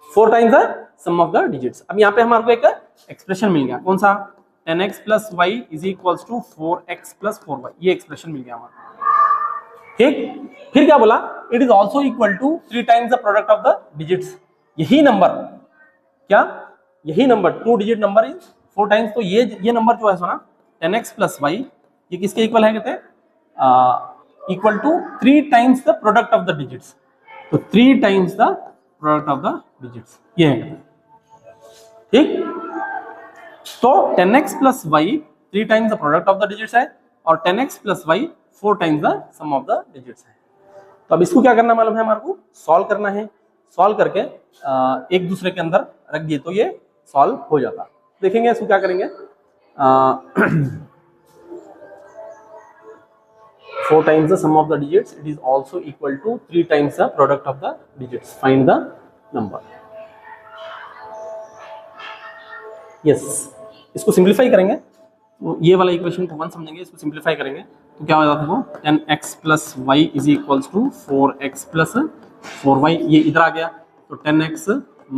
4 times the sum of the digits। अब यहाँ पे हमारे को एक एक्सप्रेशन मिल गया, कौन सा, 10x + y = 4x + 4y, ये एक्सप्रेशन मिल गया हमारे। ठीक, फिर क्या बोला, it is also equal to 3 times the product of the digits. यही नंबर, क्या, यही number 2 digit number is 4 times, तो ये नंबर जो है सुना 10x + y, ये किसके इक्वल है, कहते हैं equal to 3 times the product of the digits. तो 3 times the product of the digits, ये है। ठीक, तो 10x + y 3 times the product of the digits है, और 10x + y 4 times the sum of the digits है। तो अब इसको क्या करना मालूम है, हमारे को सॉल्व करना है। सॉल्व करके एक दूसरे के अंदर रख दिए तो ये सॉल्व हो जाता। देखेंगे इसको क्या करेंगे, 4 times the sum of the digits, it is also equal to 3 times the product of the digits, find the number. Yes, इसको सिंप्लीफाई करेंगे, तो ये वाला इक्वेशन को 1 समझेंगे, इसको सिंप्लीफाई करेंगे तो क्या हो जाता है वो, 10x + y = 4x + 4y, ये इधर आ गया तो 10x -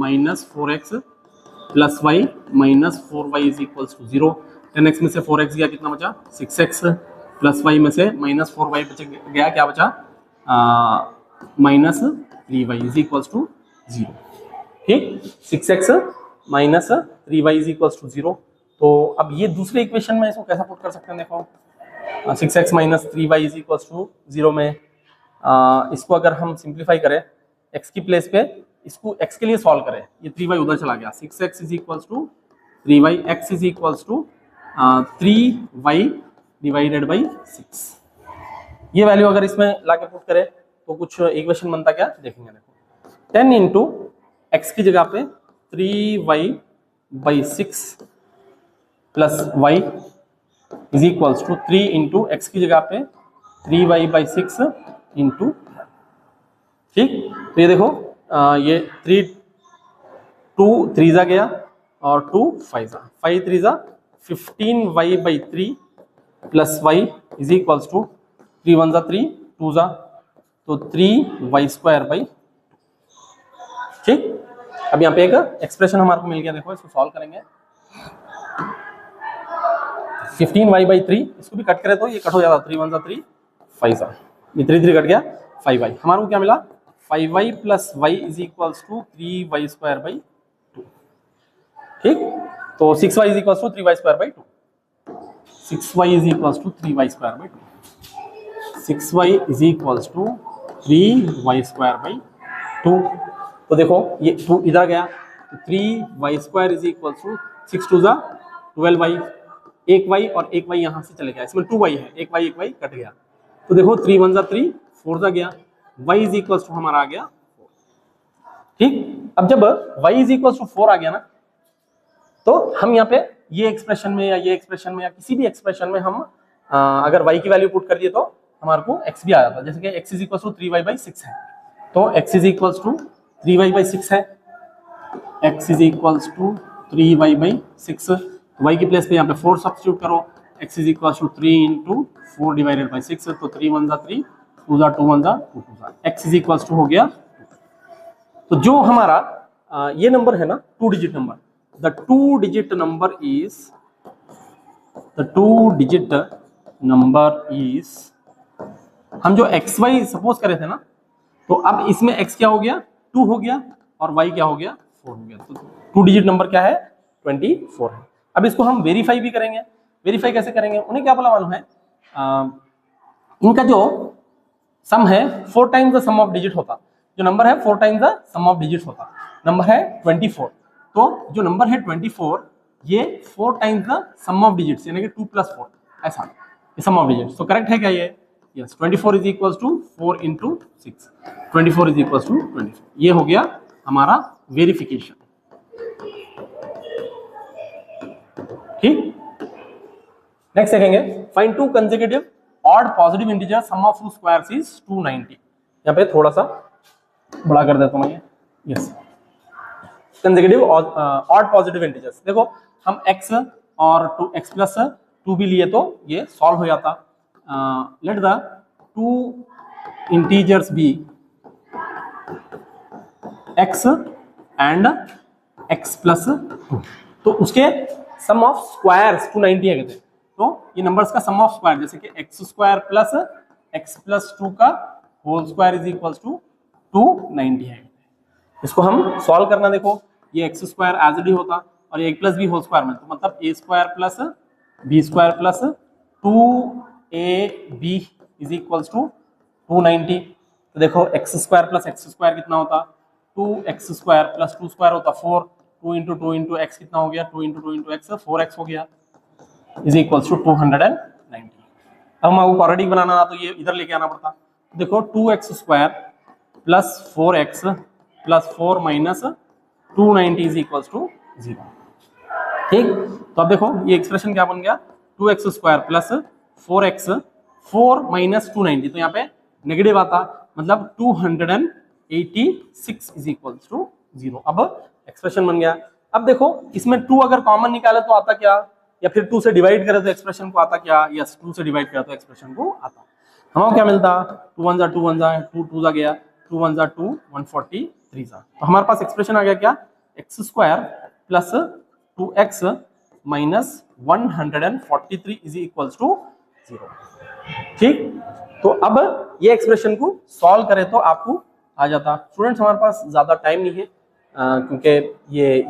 4x + y - 4y = 0। 10x में से 4x गया, कितना बचा, 6x, + y में से -4y बच गया, क्या बचा, -3y = 0। ठीक, 6x - 3y = 0। तो अब ये दूसरे इक्वेशन में इसको कैसा पुट कर सकते हैं, देखो 6x - 3y = 0 में इसको अगर हम सिंप्लीफाई करें x की प्लेस पे, इसको x के लिए सॉल्व करें, ये 3y उधर चला गया, 6x = 3y, x = 3y / 6। ये वैल्यू अगर इसमें लाके पुट करें तो कुछ इक्वेशन बनता क्या, देखेंगे। देखो 10 इंटू x की जगह पे 3y / 6 + y = 3 इंटू x की जगह पे 3y / 6 इंटू। ठीक, तो ये देखो ये 3 2 3 जा गया, और 2 5 जा 5 3 जा 15y/3 plus y is equals to 3 1 जा 3 2 जा तो 3y²/। ठीक, अब यहाँ पे एक एक्सप्रेशन हमारे को मिल गया, देखो इसको सॉल्व करेंगे। 15y/3 इसको भी कट करें तो ये कट हो जाता, 3 1 जा 3 5 जा, ये 3 3 कट गया 5y। हमारे को क्या मिला 5y plus y is equals to 3y²/2। ठीक, तो 6y is equals to 3y²/2। 6y is equals to 3y²/2। 6y is equals to 3y²/2। तो देखो ये 2 इधर गया तो 3y² इज इक्वल्स टू 6 2 जा 12y, एक y और एक y यहाँ से चले गया, इसमें 2y है, एक y कट गया। तो देखो 3 1 जा 3 4 जा गया, y इज इक्वल्स टू हमारा आ गया 4। ठीक, अब जब y इज इक्वल्स टू 4 आ गया ना, तो हम यहाँ पे ये एक्सप्रेशन में या ये एक्सप्रेशन में या किसी भी एक्सप्रेशन में हम अगर y की वैल्यू पुट कर दिए तो हमारे को x भी आ जाता है। जैसे कि x is equals to 3y/6 है, तो x is equals to 3y/6 है, x is equals to 3y/6। y की प्लेस पे यहाँ पे 4 सब्स्टिट्यूट करो, x is equals to 3 into 4 divided by 6, तो 3 1 जा 3 2 जा 2 1 जा 2 2 जा, x इज इक्वल्स टू हो गया। तो जो हमारा ये नंबर है ना 2 digit number, the 2 digit number is हम जो xy सपोज करे थे ना, तो अब इसमें x क्या हो गया 2 हो गया और y क्या हो गया 4 हो गया, तो 2 डिजिट नंबर क्या है 24 है। अब इसको हम वेरीफाई भी करेंगे। वेरीफाई कैसे करेंगे, उन्हें क्या बोला मालूम है, इनका जो सम है 4 times the sum of digit होता, जो नंबर है 4 times the sum of digit होता, नंबर है 24, तो जो नंबर है 24 ये 4 times the sum of digits यानी कि 2 + 4 ऐसा ये सम ऑफ डिजिट्स। तो करेक्ट है क्या ये, yes 24 is equals to 4 into 6, 24 is equals to 24, ये हो गया हमारा वेरिफिकेशन। ठीक, नेक्स्ट देखेंगे, find 2 consecutive odd positive integer sum of whose squares is 290। यहाँ पे थोड़ा सा बड़ा कर देता हूँ ये, yes consecutive odd positive integers. देखो हम x और 2x प्लस 2 भी लिए तो ये सॉल्व हो जाता। Let the 2 integers be x and x plus 2, तो उसके सम ऑफ स्क्वायर्स 290 है कहते हैं, तो ये नंबर्स का सम ऑफ स्क्वायर जैसे कि x² प्लस x प्लस 2 का whole square is equals to 290 है। इसको हम सॉल्व करना, देखो ये x² एज इट होता और ये a plus b whole square में, तो मतलब a² plus b² plus 2ab is equals to 290। तो देखो x² प्लस x² कितना होता 2x² प्लस 2² होता 4, 2 इंटू x कितना हो गया 2 इंटू x 4x हो गया इज इक्वल्स टू 290। अब हम आपको क्वाड्रेटिक बनाना था तो ये इधर लेके आना पड़ता। देखो 2x² plus 4x plus 4 minus 290 is equals to 0। ठीक, तो अब देखो ये एक्सप्रेशन क्या बन गया 2x² प्लस 4x 4 माइनस 290, तो यहाँ पे नेगेटिव आता मतलब 286 इज इक्वल्स टू 0। अब एक्सप्रेशन बन गया। अब देखो इसमें 2 अगर कॉमन निकाले तो आता क्या, या फिर 2 से डिवाइड करे तो एक्सप्रेशन को आता क्या, यस 2 से डिवाइड करे तो एक्सप्रेशन को आता। हमारा क्या मिलता 2 1 जा 2 1 जा 2 2 जा गया 2 1 जा 2 143 जा, तो हमारे पास एक्सप्रेशन आ गया क्या x² plus 2x minus 143 is equals to 0। ठीक, तो अब ये एक्सप्रेशन को सॉल्व करें तो आपको आ जाता। स्टूडेंट्स हमारे पास ज्यादा टाइम नहीं है क्योंकि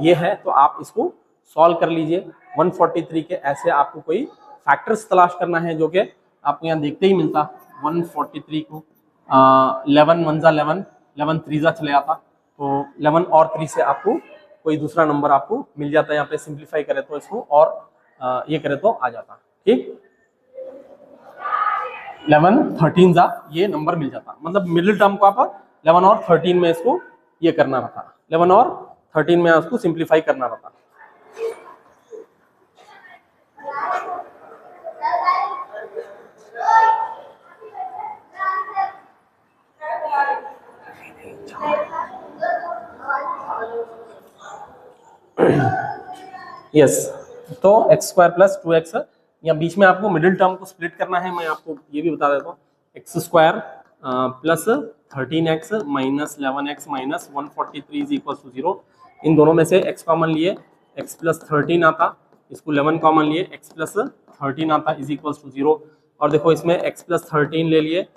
ये है, तो आप इसको सॉल्व कर लीजिए। 143 के ऐसे आपको कोई फैक्टर्स तलाश करना है जो कि आपको यहाँ देखते ही मिलता। 143 को 11 1 जा 11 11 3 जा चले आता, तो 11 और 3 से आपको कोई दूसरा नंबर आपको मिल जाता है। यहाँ पे सिंप्लीफाई करें तो इसको और ये करें तो आ जाता। ठीक, 11 13 जा ये नंबर मिल जाता, मतलब मिडिल टर्म को आप 11 और 13 में इसको ये करना रहता, 11 और 13 में उसको सिंप्लीफाई करना रहता। यस, तो एक्स स्क्वायर प्लस 2x, या बीच में आपको मिडिल टर्म को स्प्लिट करना है। मैं आपको ये भी बता देता हूँ, x square plus 13x minus 11x minus 143 is equal to 0। इन दोनों में से x कॉमन लिए x प्लस 13 आता, इसको 11 कॉमन लिए x प्लस 13 आता इज इक्वल टू 0। और देखो इसमें x प्लस 13 ले लिए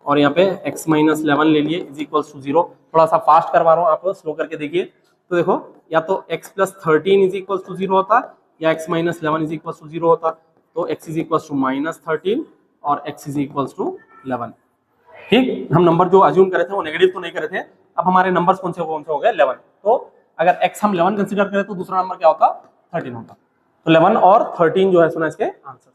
और यहाँ पे x माइनस 11 ले लिए इज इक्वल टू 0। थोड़ा सा फास्ट करवा रहा हूँ, आप स्लो करके देखिए। तो देखो या तो x plus 13 is equal to 0 होता या x minus 11 is equal to 0 होता। तो x is equal to minus 13 और x इज इक्वल टू 11। ठीक, हम नंबर जो अज्यूम करे थे वो नेगेटिव तो नहीं करे थे। अब हमारे नंबर्स कौन से हो गए 11। तो अगर x हम 11 कंसीडर करें तो दूसरा नंबर क्या होता 13 होता। तो 11 और 13 जो है सुना इसके आंसर है।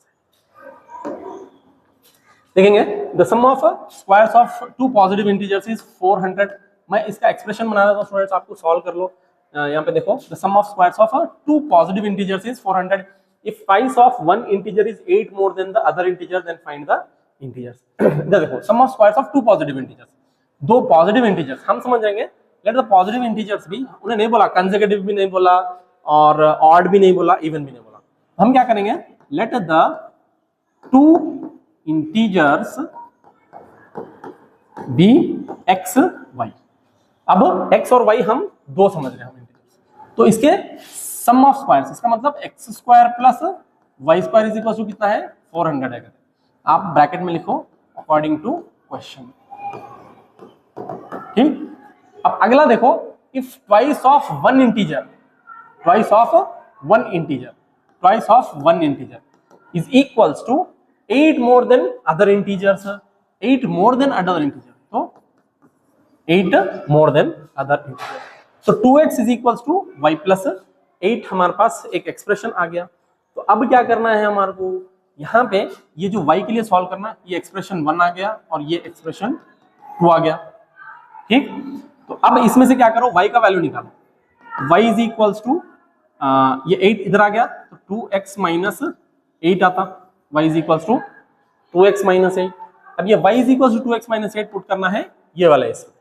देखेंगे the sum of squares of two positive integers is 400। मैं इसका एक्सप्रेशन बना देता हूं स्टूडेंट्स, आपको सॉल्व कर लो। यहाँ पे देखो the sum of squares of two positive integers is 400। If twice of one integer is 8 more than the other integer, then find the integers। देखो sum of squares of two positive integers, दो positive integers हम समझ जाएंगे। Let the positive integers भी, उन्हें नहीं बोला consecutive भी नहीं बोला और ऑड भी नहीं बोला, इवन भी नहीं बोला। हम क्या करेंगे, let the two integers be x y. अब x और y हम दो समझ रहे हैं हम इंटीजर्स, तो इसके सम ऑफ स्क्वायर्स, इसका मतलब x square plus y square is equal to कितना है 400 है। आप ब्रैकेट में लिखो अकॉर्डिंग टू क्वेश्चन। ठीक, अब अगला देखो, if twice of one integer, twice of one integer, twice of one integer is equals to 8 more than other integers, 8 more than other integer, तो 8 मोर देन अदर इंटीजर। तो 2x is equals to y plus 8 हमारे पास एक expression आ गया। तो अब क्या करना है हमारे को, यहाँ पे ये जो y के लिए सॉल्व करना, ये एक्सप्रेशन 1 आ गया और ये एक्सप्रेशन 2 आ गया। ठीक, तो अब इसमें से क्या करो, y का वैल्यू निकालो। y इज इक्वल्स टू ये 8 इधर आ गया तो 2x माइनस 8 आता, y is equals to 2x minus 8। अब ये y is equals to 2x minus 8 put करना है ये वाला इसमें।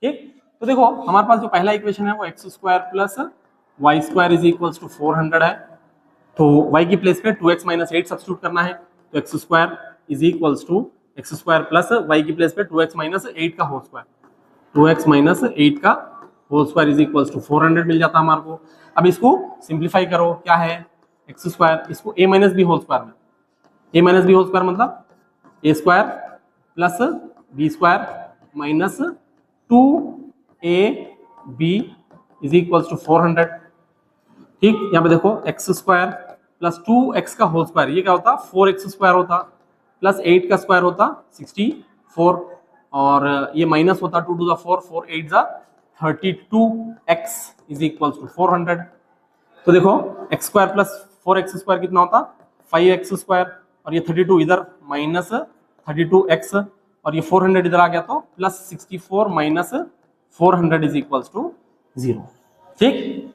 ठीक, तो देखो हमारे पास जो पहला इक्वेशन है वो x square plus y square is equals to 400 है। तो y की प्लेस पे 2x माइनस 8 सब्स्टिट्यूट करना है, तो x square is equals to x square plus y की प्लेस पे 2x माइनस 8 का होल स्क्वायर, 2x माइनस 8 का whole square is equals to 400 मिल जाता हमारे को। अब इसको सिंप्लीफाई करो, क्या है एक्स स्क्वायर, इसको a minus b whole square में, a minus b whole square मतलब a square plus b square minus 2ab is equals to 400। ठीक, यहाँ पे देखो एक्स स्क्वायर प्लस 2x का होल स्क्वायर, ये क्या होता 4x स्क्वायर होता, प्लस 8 का स्क्वायर होता 64, और ये माइनस होता 2 टू द 4, 4 8 जा 32x इज इक्वल्स टू 400। तो देखो x square plus 4x square कितना होता 5x स्क्वायर, और ये 32 इधर माइनस 32x, और ये 400 इधर आ गया तो plus 64 minus 400 is equals to 0। ठीक,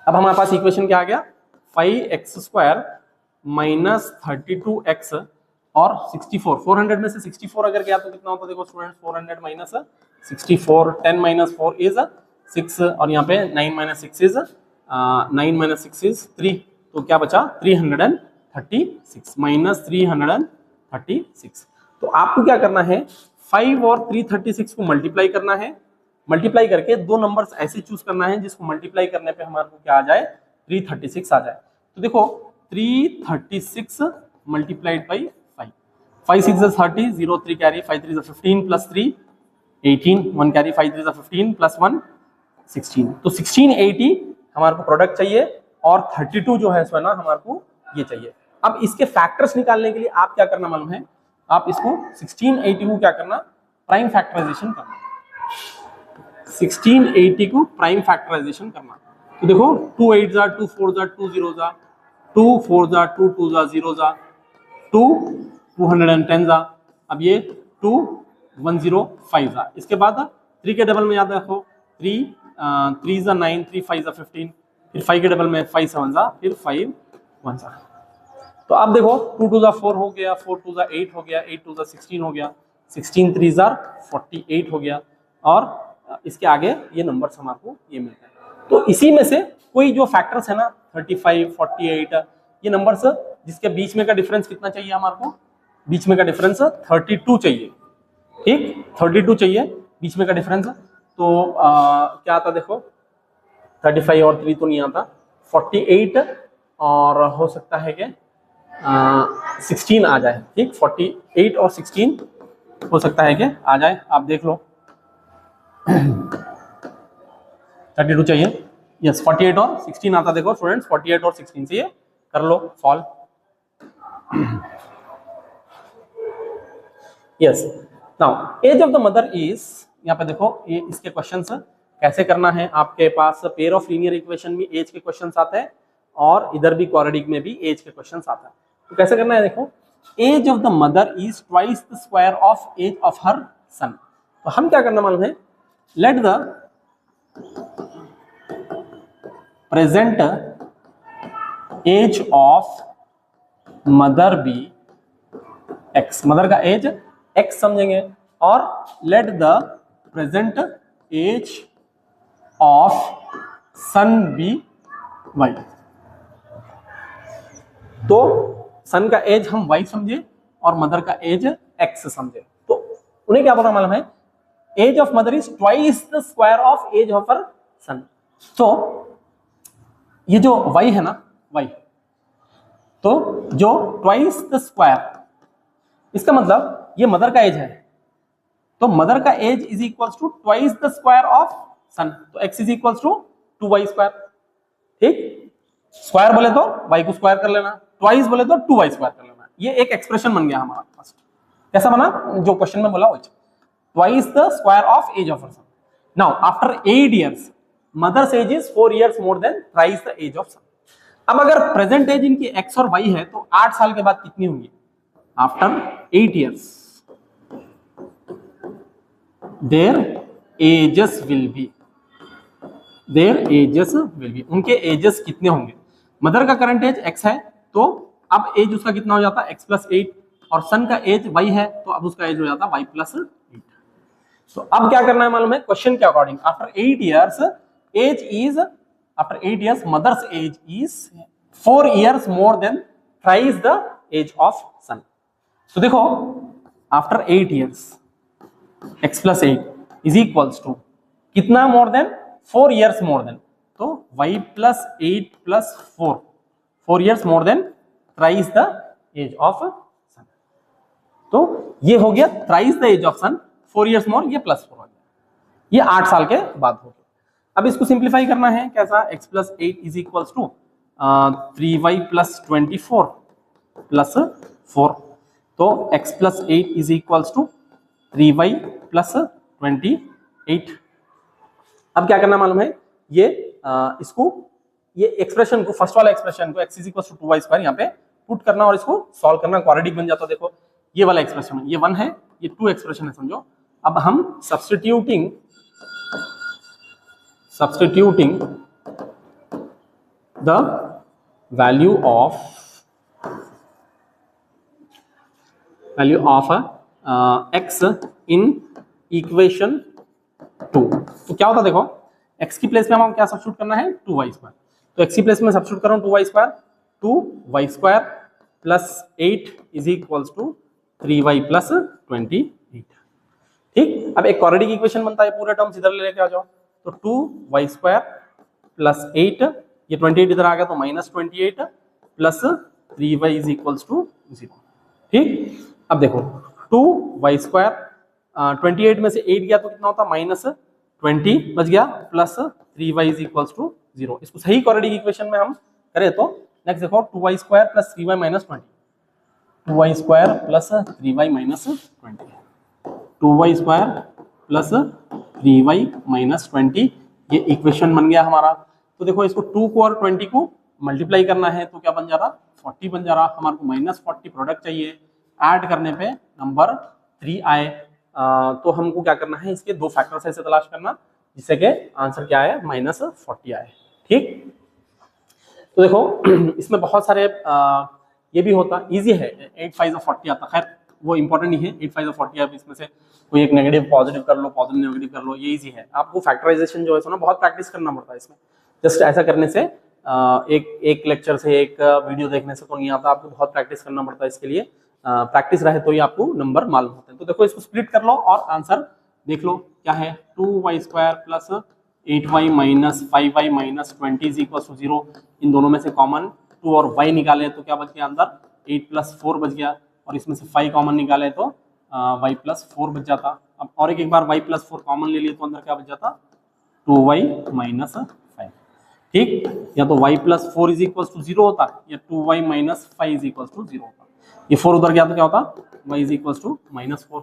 अब हमारे पास इक्वेशन क्या आ गया 5x स्क्वायर माइनस 32x और 64, 400 में से 64 अगर गया तो कितना होता देखो स्टूडेंट्स, 400 माइनस 64, 10 माइनस 4 इज 6, और यहाँ पे 9 माइनस 6 इज 9 माइनस 6 इज 3, तो क्या बचा 336 माइनस 336। तो आपको क्या करना है 5 और 336 को मल्टीप्लाई करना है, मल्टीप्लाई करके दो नंबर्स ऐसे चूज करना है जिसको मल्टीप्लाई करने पे हमारे को क्या आ जाए 336 आ जाए। तो देखो 336 multiplied by 5, 5 6 is 30, 0 3 carry, 5 3 is 15 plus 3 18, 1 carry, 5 3 is 15 plus 1 16, तो 1680 हमारे को प्रोडक्ट चाहिए और 32 जो है ना हमारे को ये चाहिए। अब इसके फैक्टर्स निकालने के लिए आप क्या करना मालूम है, आप इसको 1680 को क्या करना प्राइम फैक्टराइजेशन करना, 1680 को प्राइम फैक्टराइजेशन करना। तो देखो 2 8 जा 2 4 जा 2 0 जा 2 4 जा 2 2 जा 0 जा 2 210 जा, अब ये 2 105 जा, इसके बाद 3 के डबल में याद रखो 3 3 जा 9 3 5 जा 15, फिर 5 के डबल में 5 7 जा, फिर 5 1 जा। तो अब देखो 2 2 जा 4 हो गया, 4 2 जा 8 हो गया, 8 2 जा 16 हो गया, 16 3 जा 48 हो गया, और इसके आगे ये नंबर्स हमारे को ये मिलता है। तो इसी में से कोई जो फैक्टर्स है ना 35, 48, ये नंबर्स जिसके बीच में का डिफरेंस कितना चाहिए हमारे को, बीच में का डिफरेंस 32 चाहिए, ठीक 32 चाहिए बीच में का डिफरेंस। तो क्या आता देखो 35 और 3 तो नहीं आता, 48 और हो सकता है कि 16 आ जाए, ठीक 48 और 16 हो सकता है कि आ जाए, आप देख लो 32 चाहिए, यस 48 और 16 आता देखो स्टूडेंट्स, 48 और 16 से ये कर लो solve. Yes now age of the mother is, यहाँ पे देखो ये इसके क्वेश्चंस कैसे करना है, आपके पास पेयर ऑफ लीनियर इक्वेशन में एज के क्वेश्चंस आते हैं और इधर भी क्वाड्रेटिक में भी एज के क्वेश्चंस आता है। तो कैसे करना है देखो, age of the mother is twice the square of age of her son. तो हम क्या करना मालूम है, let the present age of mother be x, mother का एज एक्स समझेंगे, और let the present age of son be y. तो सन का एज हम वाई समझे और मदर का एज एक्स समझे। तो उन्हें क्या पता मालूम है, age of mother is twice the square of age of her son. तो ये जो वाई है ना, वाई, तो जो ट्वाइस द स्क्वायर, इसका मतलब ये मदर का एज है, तो मदर का age is equals to twice the square of son, तो x is equals to 2y square, ठीक स्क्वायर बोले तो y को स्क्वायर कर लेना, ट्वाइस बोले तो 2y स्क्वायर कर लेना। ये एक एक्सप्रेशन बन गया हमारा फर्स्ट, कैसा बना जो क्वेश्चन में बोला, twice the square of age of son. Now after 8 years mother's age is 4 years more than thrice the age of son. अब अगर प्रेजेंट एज इनकी x और y है तो 8 साल के बाद कितनी होंगी, after 8 years their ages will be, their ages will be, उनके एजेस कितने होंगे। मदर का करंट एज x है तो अब एज उसका कितना हो जाता है x + 8, और सन का एज y है तो अब उसका एज हो जाता है y + 8। तो अब क्या करना है मालूम है, क्वेश्चन के according after 8 years age is, after 8 years mother's age is 4 years more than thrice the age of son. तो देखो after 8 years x + 8 is equals to कितना more than 4 years more than, तो y + 8 + 4 years more than thrice the age of son. तो ये हो गया thrice the age of son, 4 years more, ये +4 हो गया, ये 8 साल के बाद हो गया। अब इसको सिंप्लीफाई करना है कैसा, x + 8 is equals to 3y + 24 + 4, तो x + 8 is equals to 3y + 28। अब क्या करना मालूम है, ये इसको, ये एक्सप्रेशन को, फर्स्ट वाला एक्सप्रेशन को x = 2y स्क्वायर यहाँ पे पुट करना और इसको सॉल्व करना, क्वाड्रेटिक बन जाता है। देखो ये वाला एक्सप्रेशन है, ये 1 है, ये 2 एक्सप्रेशन है समझो। अब हम substituting the value of x in equation 2, तो क्या होता देखो, x की प्लेस में हम क्या सब्स्टिट्यूट करना है, 2y स्क्वायर, तो x की प्लेस में सब्स्टिट्यूट कर रहा हूं 2y square, 2y square + 8 is equals to 3y + 28, ठीक। अब एक क्वाड्रेटिक इक्वेशन बनता है, पूरे टर्म्स इधर लेके आ जाओ, तो 2y स्क्वायर + 8, ये 28 इधर आ गया तो -28 + 3y इज इक्वल्स टू 0, ठीक। अब देखो 2y स्क्वायर 28 में से 8 गया तो कितना होता, -20 बच गया, + 3y इज इक्वल्स टू 0। इसको सही क्वाड्रेटिक इक्वेशन में हम करें तो नेक्स्ट देखो 2y square + 3y - 20, 2y square + 3y - 20, 2y square + 3y - 20, ये इक्वेशन बन गया हमारा। तो देखो इसको 2 को और 20 को मल्टीप्लाई करना है तो क्या बन जा रहा, 40 बन जा रहा, हमारे को -40 प्रोडक्ट चाहिए, ऐड करने पे नंबर 3 आए। तो हमको क्या करना है, इसके 2 फैक्टर्स ऐसे तलाश करना जिससे कि आंसर क्या आए, -40 आए, ठीक। तो देखो इसमें बहुत सारे ये भी होता, इजी है, 8 5 40 आता, खैर वो इंपॉर्टेंट नहीं है, 8 5 40 आप इसमें से कोई एक नेगेटिव पॉजिटिव कर लो, पॉजिटिव नेगेटिव कर लो, ये इजी है। आपको फैक्टराइजेशन जो है ना बहुत प्रैक्टिस करना पड़ता है इसमें, जस्ट ऐसा करने से एक लेक्चर से एक वीडियो देखने से तो नहीं आता, आपको बहुत प्रैक्टिस करना पड़ता है इसके लिए। प्रैक्टिस रहे तो ही आपको नंबर मालूम होते हैं। तो देखो इसको स्प्लिट कर लो और आंसर देख लो क्या है, 2y² plus 8y minus 5y minus 20 is equal to 0। इन दोनों में से कॉमन 2 और y निकाले तो क्या बच गया अंदर, 8 प्लस 4 बच गया, और इसमें से 5 कॉमन निकाले तो y प्लस 4 बच जाता। अब और एक बार y प्लस 4 कॉमन ले लिए तो अंदर क्या बच जाता, 2y माइनस 5। ठीक, या तो y plus 4 is equal to 0 होता, या 2y minus 5 is equal to 0 होता। ये 4 उधर गया तो क्या होता, y is equal to minus 4,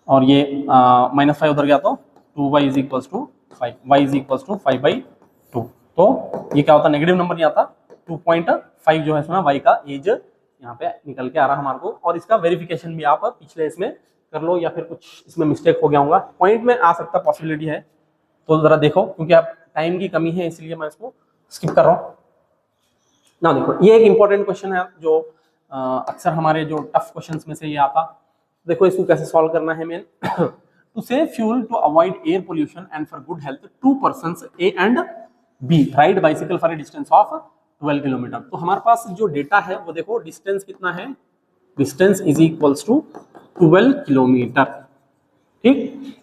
और ये माइनस 5 उधर गया तो 2y is equal to 5, y is equal to 5/2। तो ये क्या होता, नेगेटिव नंबर नहीं आता, 2.5 जो है इसमें y का एज यहाँ पे निकल के आ रहा हमारे को। और इसका वेरिफिकेशन भी आप पिछले इसमें कर लो, या फिर कुछ इसमें मिस्टेक हो गया होगा, पॉइंट में आ सकता पॉसिबिलिटी है, तो जरा देखो, क्योंकि आप टाइम की कमी है इसलिए मैं इसको स्किप कर रहा हूँ ना। देखो ये एक इंपॉर्टेंट क्वेश्चन है जो अक्सर हमारे जो टफ क्वेश्चंस में से ये आता। देखो इसको कैसे सॉल्व करना है main. To save fuel to avoid air pollution and for good health, 2 persons A and B ride bicycle for a distance of 12 kilometre. तो हमारे पास जो डेटा है वो देखो, डिस्टेंस कितना है, distance is equals to 12 kilometre. ठीक,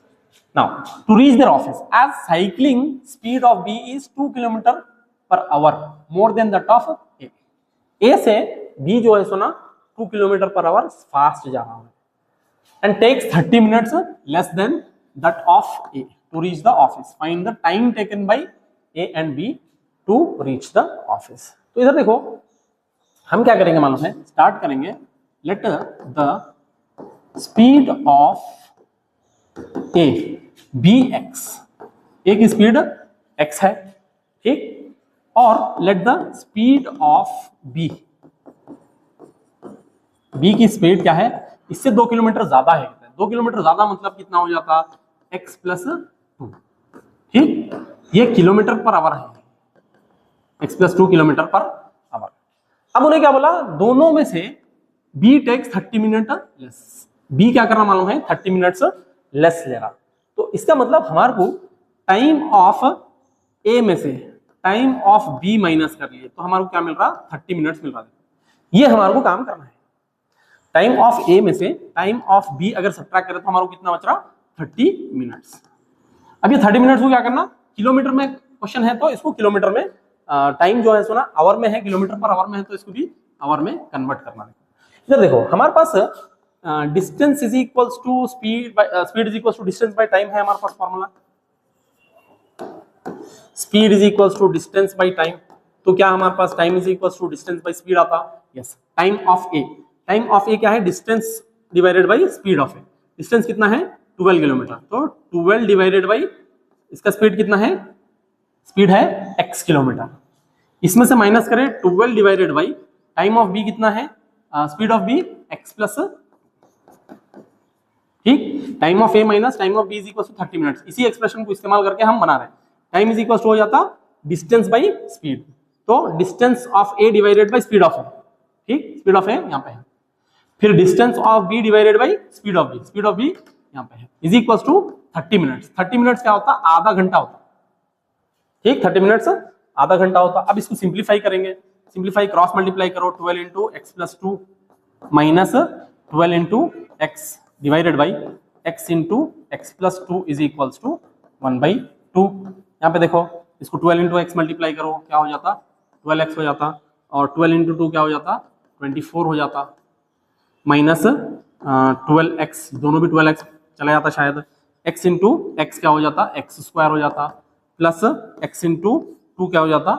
now to reach there office as cycling speed of B is 2 kilometre per hour more than that of A। A से B जो है सुना 2 किलोमीटर पर आवर फास्ट जा रहा है, and takes 30 minutes less than that of A to reach the office. Find the time taken by A and B to reach the office. तो इधर देखो हम क्या करेंगे मालूम है, स्टार्ट करेंगे, let the speed of A be x, A की स्पीड x है, ठीक, और let the speed of B, B की स्पीड क्या है, इससे 2 किलोमीटर ज्यादा है। 2 किलोमीटर ज्यादा मतलब कितना हो जाता, x प्लस 2। ठीक, ये किलोमीटर पर आवर है, x plus 2 kilometre per hour. अब उन्हें क्या बोला, दोनों में से B takes 30 minute less. B क्या करना मालूम है, 30 मिनट्स लेस ले रहा। तो इसका मतलब हमारे को टाइम ऑफ A में से टाइम ऑफ B माइनस कर लिए तो हमारे को क्या मिल रहा, 30 मिनट्स मिल रहा है। ये हमारे को काम करना है। टाइम ऑफ A में से टाइम ऑफ B अगर सब्ट्रैक्ट करें तो हमारे को कितना बच रहा, 30 मिनट्स। अब ये 30 मिनट्स को क्या करना, किलोमीटर में क्वेश्चन है तो इसको किलोमीटर में, टाइम जो है सुना आवर में है, किलोमीटर पर आवर में है तो इसको भी आवर में कन्वर्ट करना है। इधर देखो हमारे पास distance is equals to speed by, speed is equals to distance by time है हमारे पास formula. Speed is equals to distance by time, तो क्या हमारे पास time is equals to distance by speed आता। Yes, time of A, time of A क्या है, distance divided by speed of A. Distance कितना है, 12 किलोमीटर, तो 12 डिवाइडेड बाय इसका स्पीड कितना है, स्पीड है x किलोमीटर। इसमें से माइनस करें 12 divided by time of b कितना है, speed of b x plus, ठीक, time of a minus time of b is equal to 30 minutes. इसी एक्सप्रेशन को इस्तेमाल करके हम बना रहे हैं, टाइम इज इक्वल टू हो जाता डिस्टेंस बाय स्पीड, तो distance of a divided by speed of a, ठीक, स्पीड ऑफ a यहाँ पे है, फिर distance of b divided by speed of b, speed of b यहाँ पे है, is equal to 30 minutes. 30 minutes क्या होता, आधा घंटा होता, ठीक, 30 मिनट्स आधा घंटा होता। अब इसको सिंप्लीफाई करेंगे, सिंप्लीफाई क्रॉस मल्टीप्लाई करो, 12 into x plus 2 minus 12 into x divided by x into x plus 2 is equals to 1/2। यहाँ पे देखो इसको 12 इंटू एक्स मल्टीप्लाई करो, क्या हो जाता, 12x हो जाता, और 12 इंटू 2 क्या हो जाता, 24 हो जाता, माइनस 12x, दोनों भी 12x चला जाता शायद, x इंटू एक्स क्या हो जाता, एक्स स्क्वायर हो जाता, प्लस x इंटू 2 क्या हो जाता,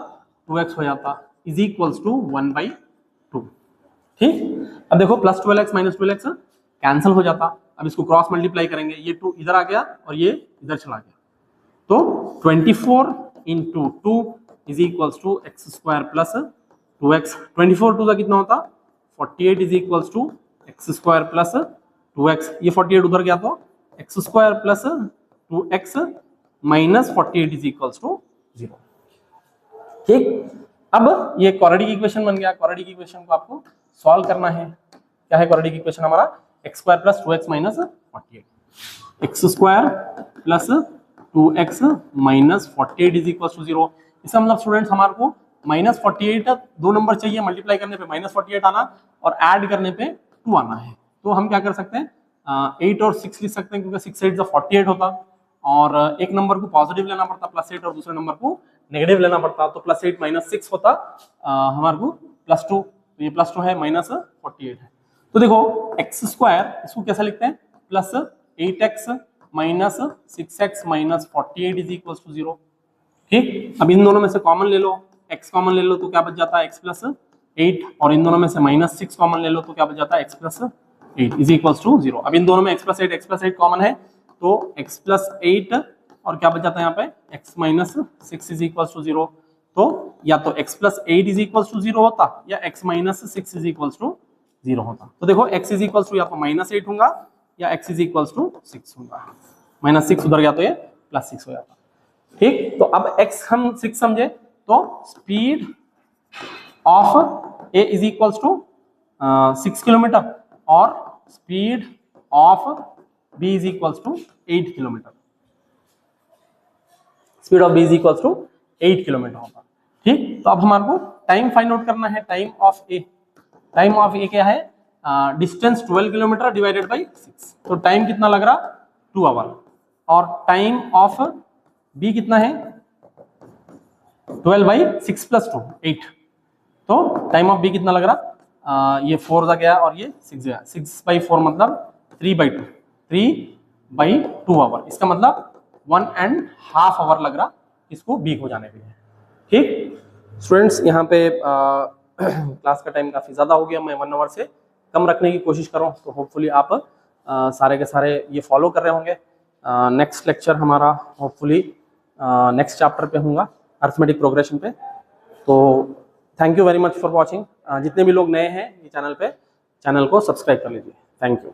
2x हो जाता, इज इक्वल्स टू 1/2। ठीक, अब देखो plus 12x minus 12x cancel हो जाता। अब इसको क्रॉस मल्टीप्लाई करेंगे, ये 2 इधर आ गया और ये इधर चला गया, तो 24 into 2 is equals to x square plus 2x। 24 2 का कितना होता, 48 is equals to x square plus 2x। ये 48 उधर गया तो x square plus 2x minus 48 is equals to 0। ठीक, अब ये क्वाड्रेटिक इक्वेशन बन गया। क्वाड्रेटिक इक्वेशन को आपको सॉल्व करना है। क्या है क्वाड्रेटिक इक्वेशन हमारा, x square plus 2x minus 48, x square plus 2x minus 48 is equal to 0। इसका मतलब स्टूडेंट्स हमारे को -48 दो नंबर चाहिए, मल्टीप्लाई करने पे -48 आना और ऐड करने पे 2 आना है। तो हम क्या कर सकते हैं, 8 और 6 लिख सकते हैं, क्योंकि 6 8 48 होता और एक नंबर को पॉजिटिव लेना पड़ता +8 और दूसरे नंबर को नेगेटिव लेना पड़ता, तो +8 -6 होता हमारे को +2, तो ये +2 है, -48 है। तो देखो x² इसको कैसा लिखते हैं, +8x -6x -48 is equal to 0। ठीक, अब इन दोनों में से कॉमन ले लो, x कॉमन ले लो तो क्या बच जाता है x +8, और इन दोनों में से -6 कॉमन ले लो तो क्या बच जाता है x +8 इज इक्वल टू 0। अब इन दोनों में x +8 कॉमन है तो x +8 और क्या बच जाता है यहाँ पे x -6 इज इक्वल टू 0। तो या तो x +8 इज इक्वल टू 0 होता या x -6 इज इक्वल टू 0 होता। तो देखो x इज इक्वल टू या तो -8 होगा या x इज इक्वल टू 6 होगा, -6 उधर गया तो ये +6 हो जाता। ठीक, तो अब x हम 6 समझे तो speed of a is equal to 6 kilometre और speed of b is equal to 8 kilometre, speed of b is equal to 8 kilometre होगा। ठीक, तो अब हमारे को टाइम फाइंड आउट करना है, time of a। Time of a क्या है, डिस्टेंस 12 किलोमीटर डिवाइडेड बाई 6, तो टाइम कितना लग रहा 2 आवर, और टाइम ऑफ b कितना है 12/6 + 2 8, तो टाइम ऑफ b कितना लग रहा, ये 4 जा गया और ये 6 गया, 6/4 मतलब 3/2 आवर, इसका मतलब 1.5 आवर लग रहा इसको b को जाने के लिए। ठीक स्टूडेंट्स, यहाँ पे क्लास का टाइम काफ़ी ज़्यादा हो गया, मैं 1 आवर से कम रखने की कोशिश कर रहा हूँ, तो होपफुली आप सारे के सारे ये फॉलो कर रहे होंगे। नेक्स्ट लेक्चर हमारा होपफुली नेक्स्ट चैप्टर पे होगा, अर्थमेटिक प्रोग्रेशन पे। तो thank you very much for watching. जितने भी लोग नए हैं ये चैनल पे, चैनल को सब्सक्राइब कर लीजिए। Thank you.